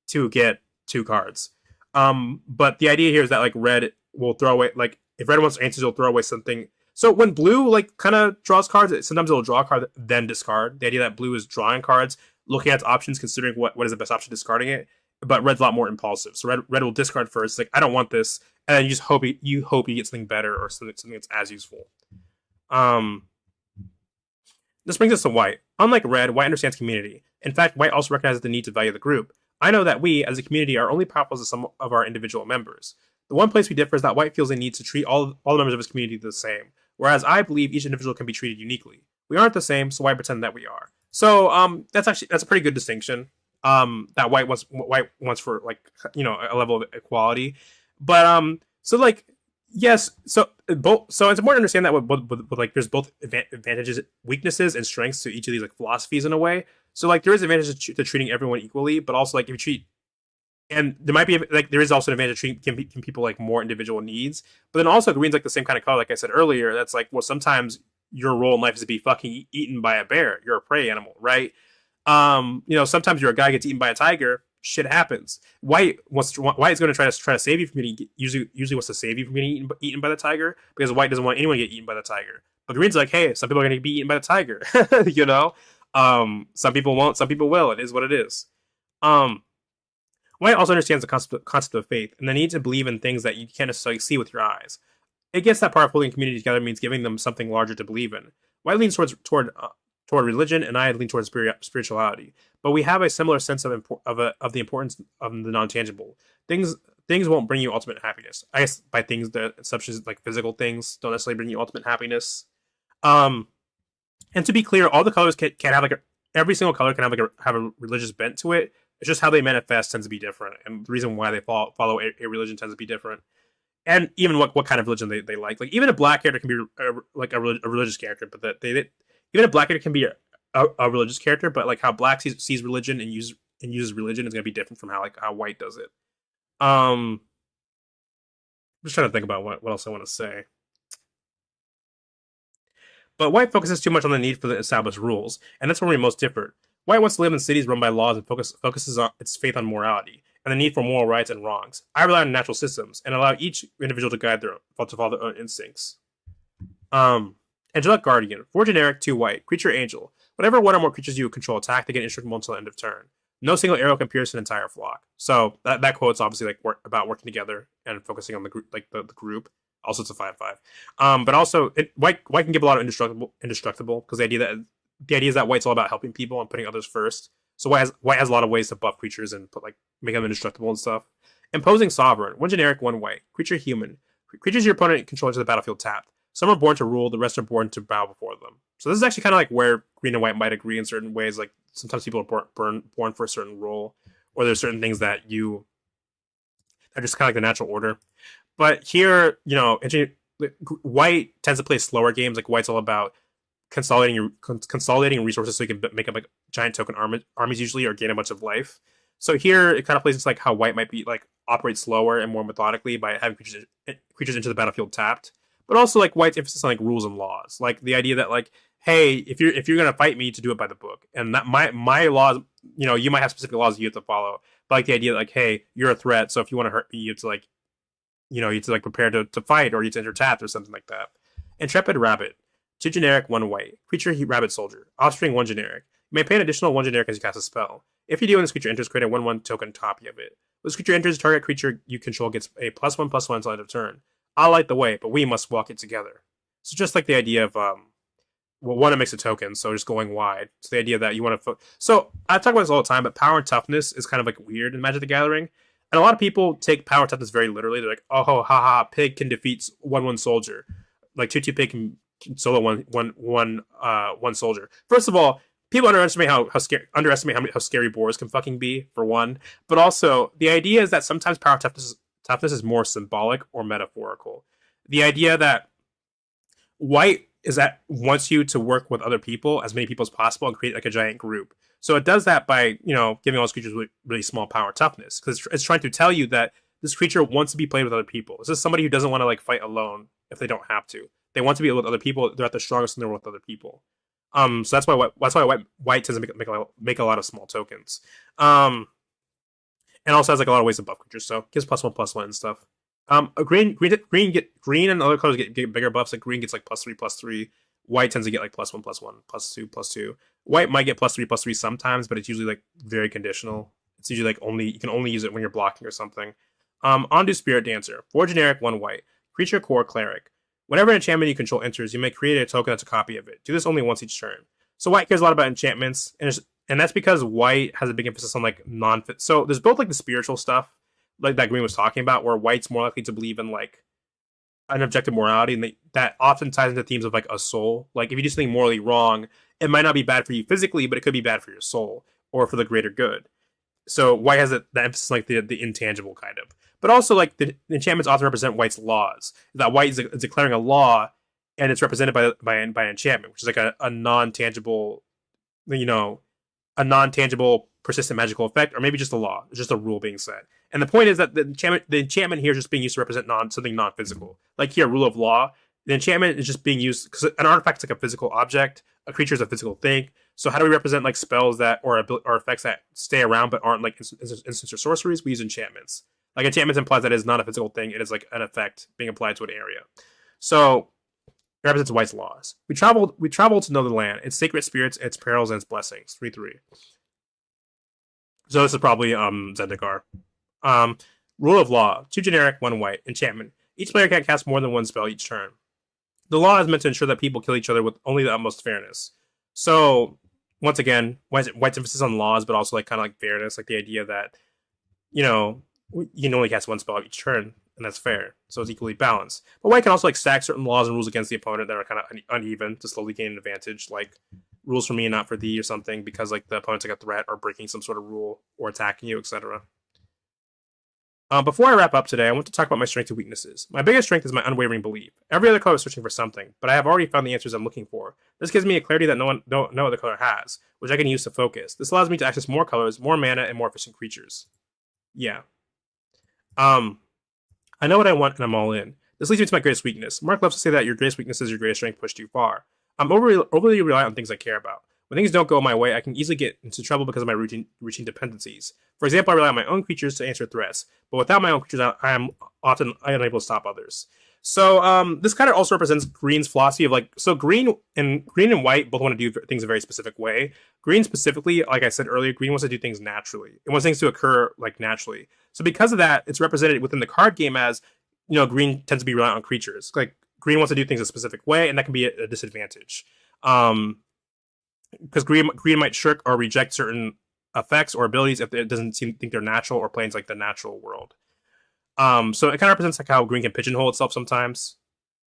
to get 2 cards. But the idea here is that like red will throw away, like if red wants answers, it'll throw away something. So when blue like kind of draws cards, sometimes it'll draw a card then discard. The idea that blue is drawing cards looking at options, considering what is the best option, discarding it. But red's a lot more impulsive. So red will discard first, like I don't want this, and then you just hope you get something better or something that's as useful. Um, this brings us to white. Unlike red, white understands community. In fact, white also recognizes the need to value the group. I know that we, as a community, are only powerful as the sum of our individual members. The one place we differ is that white feels a need to treat all the members of his community the same, whereas I believe each individual can be treated uniquely. We aren't the same, so why pretend that we are? So that's a pretty good distinction. That white wants for like a level of equality, but so like yes, so both so it's important to understand that with like there's both advantages, weaknesses, and strengths to each of these like philosophies in a way. So like there is advantages to treating everyone equally, but also like if you treat and there might be like there is also an advantage to treating can people like more individual needs, but then also green's like the same kind of color like I said earlier. That's like well sometimes your role in life is to be fucking eaten by a bear. You're a prey animal, right? Sometimes you're a guy gets eaten by a tiger. Shit happens. White is going to try to save you from getting usually wants to save you from getting eaten by the tiger because white doesn't want anyone to get eaten by the tiger. But green's like, hey, some people are going to be eaten by the tiger. Some people won't, some people will. It is what it is. White also understands the concept of faith and the need to believe in things that you can't necessarily see with your eyes. It gets that part of holding community together means giving them something larger to believe in. White leans toward religion, and I lean towards spirituality. But we have a similar sense of the importance of the non-tangible. Things won't bring you ultimate happiness. I guess by things, the exceptions like physical things don't necessarily bring you ultimate happiness. And to be clear, all the colors can have every single color can have a religious bent to it. It's just how they manifest tends to be different, and the reason why they follow a religion tends to be different. And even what kind of religion they like. Like even a black character can be a religious character, but even a black character can be a religious character, but like how black sees religion and uses religion is going to be different from how white does it. I'm just trying to think about what else I want to say. But white focuses too much on the need for the established rules, and that's where we most differ. White wants to live in cities run by laws and focuses on its faith on morality and the need for moral rights and wrongs. I rely on natural systems and allow each individual to follow their own instincts. Angelic Guardian. 4 generic, 2 white. Creature Angel. Whenever one or more creatures you control attack, they get indestructible until the end of turn. No single arrow can pierce an entire flock. So that quote's obviously like about working together and focusing on the group, like the group. Also, it's a 5/5. But also, white can give a lot of indestructible because the idea is that white's all about helping people and putting others first. So white has a lot of ways to buff creatures and make them indestructible and stuff. Imposing Sovereign. 1 generic, 1 white. Creature Human. Creatures your opponent controls the battlefield tapped. Some are born to rule, the rest are born to bow before them. So this is actually kind of like where green and white might agree in certain ways. Like sometimes people are born for a certain role, or there's certain things that are just kind of like the natural order. But here, white tends to play slower games. Like white's all about consolidating resources so you can make up like giant token armies usually, or gain a bunch of life. So here it kind of plays into like how white might be like operate slower and more methodically by having creatures into the battlefield tapped. But also like white's emphasis on like rules and laws, like the idea that like, hey, if you're gonna fight me, to do it by the book, and that my laws, you might have specific laws you have to follow, but like the idea that like, hey, you're a threat, so if you want to hurt me, you have to like, you have to like prepare to fight, or you have to enter tapped or something like that. Intrepid Rabbit, 2 generic, 1 white. Creature Rabbit Soldier. Offspring 1 generic. You may pay an additional 1 generic as you cast a spell. If you do and this creature enters, create a 1/1 token copy of it. When this creature enters, target creature you control gets a +1/+1 until end of turn. I light the way, but we must walk it together. So just like the idea of one, it makes a token, so just going wide. So the idea that you want to so I talk about this all the time, but power and toughness is kind of like weird in Magic the Gathering. And a lot of people take power and toughness very literally. They're like, oh, haha, pig can defeat 1/1 soldier. Like 2/2 pig can solo one soldier. First of all, people underestimate how scary boars can fucking be, for one. But also, the idea is that sometimes power toughness is more symbolic or metaphorical. The idea that white wants you to work with other people, as many people as possible, and create like a giant group. So it does that by giving all these creatures really, really small power toughness, because it's trying to tell you that this creature wants to be played with other people. This is somebody who doesn't want to like fight alone if they don't have to. They want to be with other people. They're at their strongest when they're with other people. So that's why white tends to make a lot of small tokens. And also has like a lot of ways to buff creatures, so gives +1/+1 and stuff. Green and other colors get bigger buffs. Like green gets like +3/+3. White tends to get like +1/+1, +2/+2. White might get +3/+3 sometimes, but it's usually like very conditional. It's usually like only you can only use it when you're blocking or something. On Spirit Dancer. 4 generic, 1 white. Creature core cleric. Whenever an enchantment you control enters, you may create a token that's a copy of it. Do this only once each turn. So white cares a lot about enchantments, and that's because white has a big emphasis on like non-fit. So there's both like the spiritual stuff, like that green was talking about, where white's more likely to believe in like an objective morality, and that often ties into themes of like a soul. Like if you do something morally wrong, it might not be bad for you physically, but it could be bad for your soul or for the greater good. So white has that emphasis, like the intangible kind of. But also, like the enchantments often represent white's laws. That white is declaring a law, and it's represented by an enchantment, which is like a non tangible, you know, a non tangible persistent magical effect, or maybe just a law. It's just a rule being set. And the point is that the enchantment here is just being used to represent something non physical. Like here, rule of law. The enchantment is just being used because an artifact is like a physical object. A creature is a physical thing. So how do we represent like spells that or effects that stay around but aren't like instants or sorceries? We use enchantments. Like enchantments implies that it is not a physical thing. It is like an effect being applied to an area. So it represents white's laws. We traveled to know the land, its sacred spirits, its perils, and its blessings. 3/3. So this is probably Zendikar. Rule of law: 2 generic, 1 white. Enchantment: each player can't cast more than 1 spell each turn. The law is meant to ensure that people kill each other with only the utmost fairness. So once again, white's emphasis on laws, but also like kind of like fairness, like the idea that you can only cast 1 spell each turn, and that's fair. So it's equally balanced. But white can also like stack certain laws and rules against the opponent that are kind of uneven to slowly gain an advantage, like rules for me and not for thee or something, because like the opponent's like a threat or breaking some sort of rule or attacking you, etc. Before I wrap up today, I want to talk about my strengths and weaknesses. My biggest strength is my unwavering belief. Every other color is searching for something, but I have already found the answers I'm looking for. This gives me a clarity that no other color has, which I can use to focus. This allows me to access more colors, more mana, and more efficient creatures. Yeah. I know what I want and I'm all in. This leads me to my greatest weakness. Mark loves to say that your greatest weakness is your greatest strength pushed too far. I'm overly reliant on things I care about. When things don't go my way, I can easily get into trouble because of my routine dependencies. For example, I rely on my own creatures to answer threats, but without my own creatures, I am often unable to stop others. So this kind of also represents Green's philosophy of like, so green and white both want to do things a very specific way. Green specifically, like I said earlier, Green wants to do things naturally. It wants things to occur like naturally. So because of that, it's represented within the card game as, Green tends to be reliant on creatures. Like Green wants to do things a specific way, and that can be a disadvantage. Because green might shirk or reject certain effects or abilities if it doesn't think they're natural or plays like the natural world. So it kind of represents like how green can pigeonhole itself sometimes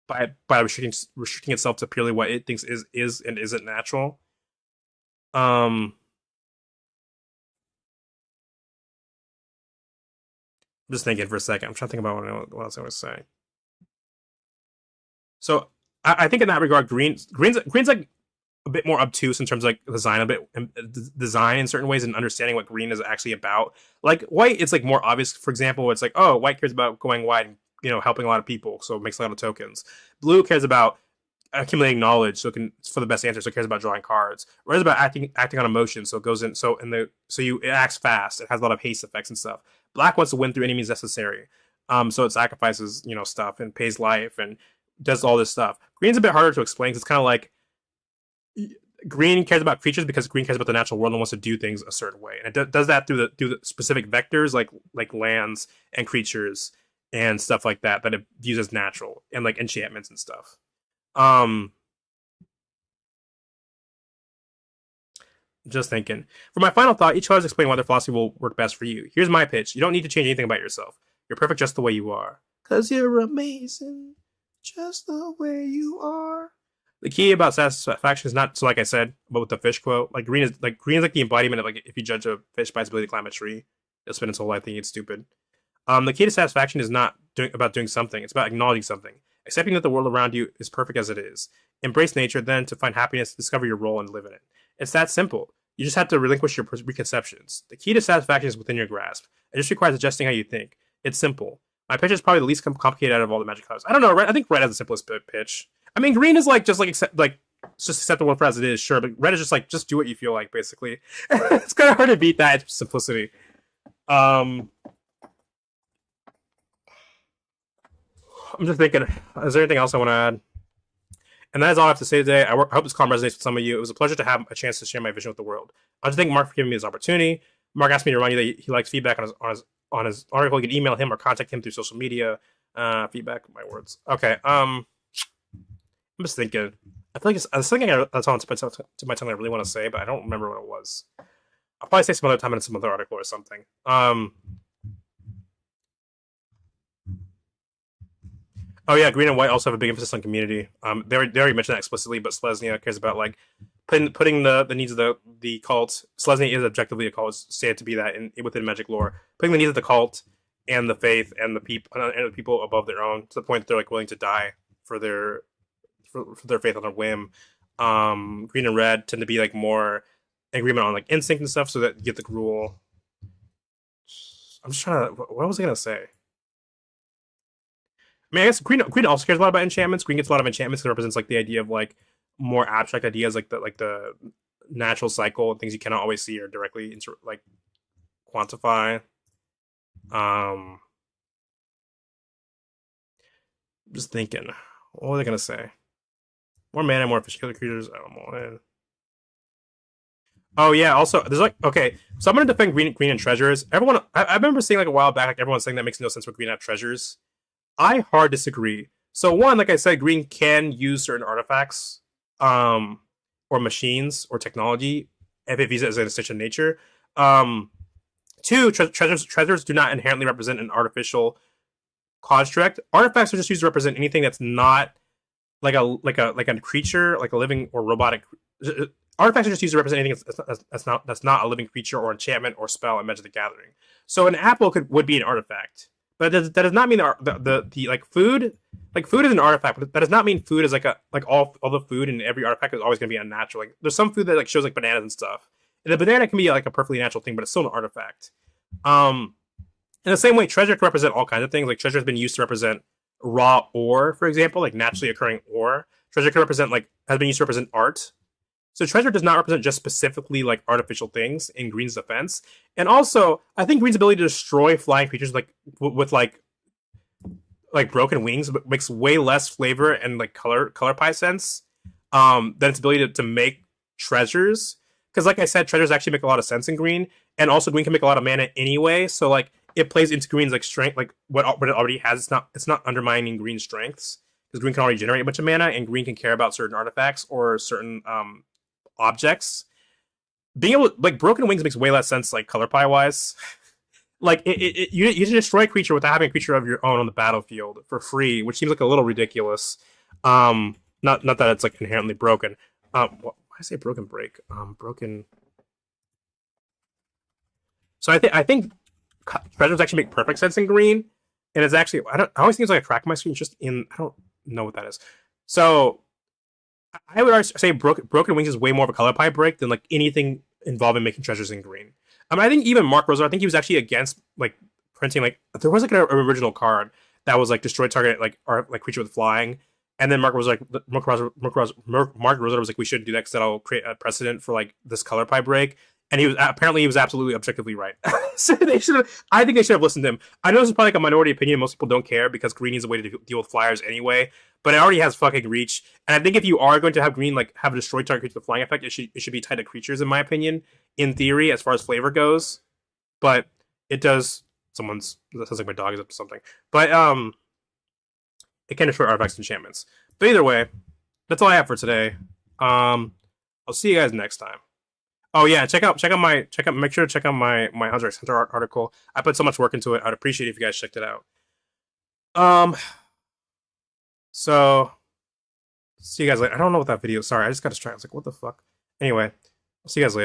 by restricting itself to purely what it thinks is and isn't natural. I'm just thinking for a second. I'm trying to think about what else I was saying. So I think in that regard, green's like a bit more obtuse in terms of like design in certain ways and understanding what green is actually about. Like white, it's like more obvious. For example, it's like, oh, white cares about going wide and helping a lot of people, so it makes a lot of tokens. Blue cares about accumulating knowledge, so it can for the best answer, so it cares about drawing cards. Red is about acting on emotion, so it goes in it acts fast. It has a lot of haste effects and stuff. Black wants to win through any means necessary. So it sacrifices stuff and pays life and does all this stuff. Green's a bit harder to explain because it's kind of like Green cares about creatures because Green cares about the natural world and wants to do things a certain way, and it does that through the specific vectors like lands and creatures and stuff like that it views as natural, and like enchantments and stuff. Just thinking. For my final thought, each color is explaining why their philosophy will work best for you. Here's my pitch: you don't need to change anything about yourself. You're perfect just the way you are. 'Cause you're amazing, just the way you are. The key about satisfaction is not, so like I said, but with the fish quote, like green is like the embodiment of like if you judge a fish by its ability to climb a tree, it'll spend its whole life thinking it's stupid. The key to satisfaction is not about doing something; it's about acknowledging something, accepting that the world around you is perfect as it is. Embrace nature, then to find happiness, discover your role, and live in it. It's that simple. You just have to relinquish your preconceptions. The key to satisfaction is within your grasp. It just requires adjusting how you think. It's simple. My pitch is probably the least complicated out of all the magic colors. I don't know. I think red has the simplest pitch. I mean, green is just accept the world for as it is, sure, but red is just do what you feel like, basically. It's kind of hard to beat that simplicity. I'm just thinking, is there anything else I want to add? And that is all I have to say today. I hope this comment resonates with some of you. It was a pleasure to have a chance to share my vision with the world. I want to thank Mark for giving me this opportunity. Mark asked me to remind you that he likes feedback on his article. You can email him or contact him through social media. Feedback, my words. Okay. I'm just thinking. I feel like I was thinking that's on to my tongue I really want to say, but I don't remember what it was. I'll probably say some other time in some other article or something. Oh yeah, green and white also have a big emphasis on community. They already mentioned that explicitly, but Selesnya cares about like putting the needs of the cult. Selesnya is objectively a cult, it's stated to be that within magic lore. Putting the needs of the cult and the faith and the people above their own, to the point that they're like willing to die for their faith on a whim. Green and red tend to be like more agreement on like instinct and stuff, so that you get the rule. I'm just trying to. What was I gonna say? I mean, I guess Green also cares a lot about enchantments. Green gets a lot of enchantments because it represents like the idea of like more abstract ideas, like the natural cycle and things you cannot always see or directly like quantify. Just thinking, what was I gonna say? More mana, more efficient creatures. I don't know. Oh yeah. Also, there's like okay. So I'm gonna defend green and treasures. Everyone, I remember saying like a while back, like everyone saying that makes no sense for green to have treasures. I hard disagree. So one, like I said, green can use certain artifacts, or machines or technology if it views it as an extension of nature. Two, treasures do not inherently represent an artificial construct. Artifacts are just used to represent anything that's not like a creature, like a living or robotic. Artifacts are just used to represent anything that's not a living creature or enchantment or spell in Magic the Gathering. So an apple would be an artifact. But that does not mean the like food is an artifact, but that does not mean food is like all the food in every artifact is always going to be unnatural. Like there's some food that like shows like bananas and stuff, and the banana can be like a perfectly natural thing, but it's still an artifact. In the same way, treasure can represent all kinds of things. Like treasure has been used to represent raw ore, for example, like naturally occurring ore. Treasure can represent has been used to represent art. So treasure does not represent just specifically like artificial things in Green's defense. And also, I think Green's ability to destroy flying creatures with broken wings makes way less flavor and like color pie sense than its ability to make treasures. Because like I said, treasures actually make a lot of sense in Green, and also Green can make a lot of mana anyway. So like it plays into Green's like strength, like what it already has. It's not undermining Green's strengths because Green can already generate a bunch of mana, and Green can care about certain artifacts or certain objects. Being able to, like broken wings makes way less sense like color pie wise. Like you destroy a creature without having a creature of your own on the battlefield for free, which seems like a little ridiculous. Not that it's like inherently broken. Why do I say broken break? Broken. So I think treasures actually make perfect sense in Green, and it's actually I always think it's like a crack in my screen. It's just in I don't know what that is. So I would say broken wings is way more of a color pie break than like anything involving making treasures in Green. I mean, I think even Mark Rosewater, I think he was actually against like printing like there was like an original card that was like destroy target like creature with flying, and then Mark Rosewater was like we shouldn't do that because that'll create a precedent for like this color pie break. And he was absolutely objectively right. So I think they should have listened to him. I know this is probably like a minority opinion. Most people don't care because Green is a way to deal with flyers anyway. But it already has fucking reach. And I think if you are going to have Green like have a destroy target creature with flying effect, it should be tied to creatures in my opinion. In theory, as far as flavor goes, but it does. That sounds like my dog is up to something. But it can destroy artifacts and enchantments. But either way, that's all I have for today. I'll see you guys next time. Oh yeah, make sure to check out my Hunter x Hunter article. I put so much work into it. I'd appreciate it if you guys checked it out. So see you guys later. I don't know what that video. Sorry, I just got distracted. I was like, what the fuck? Anyway, I'll see you guys later.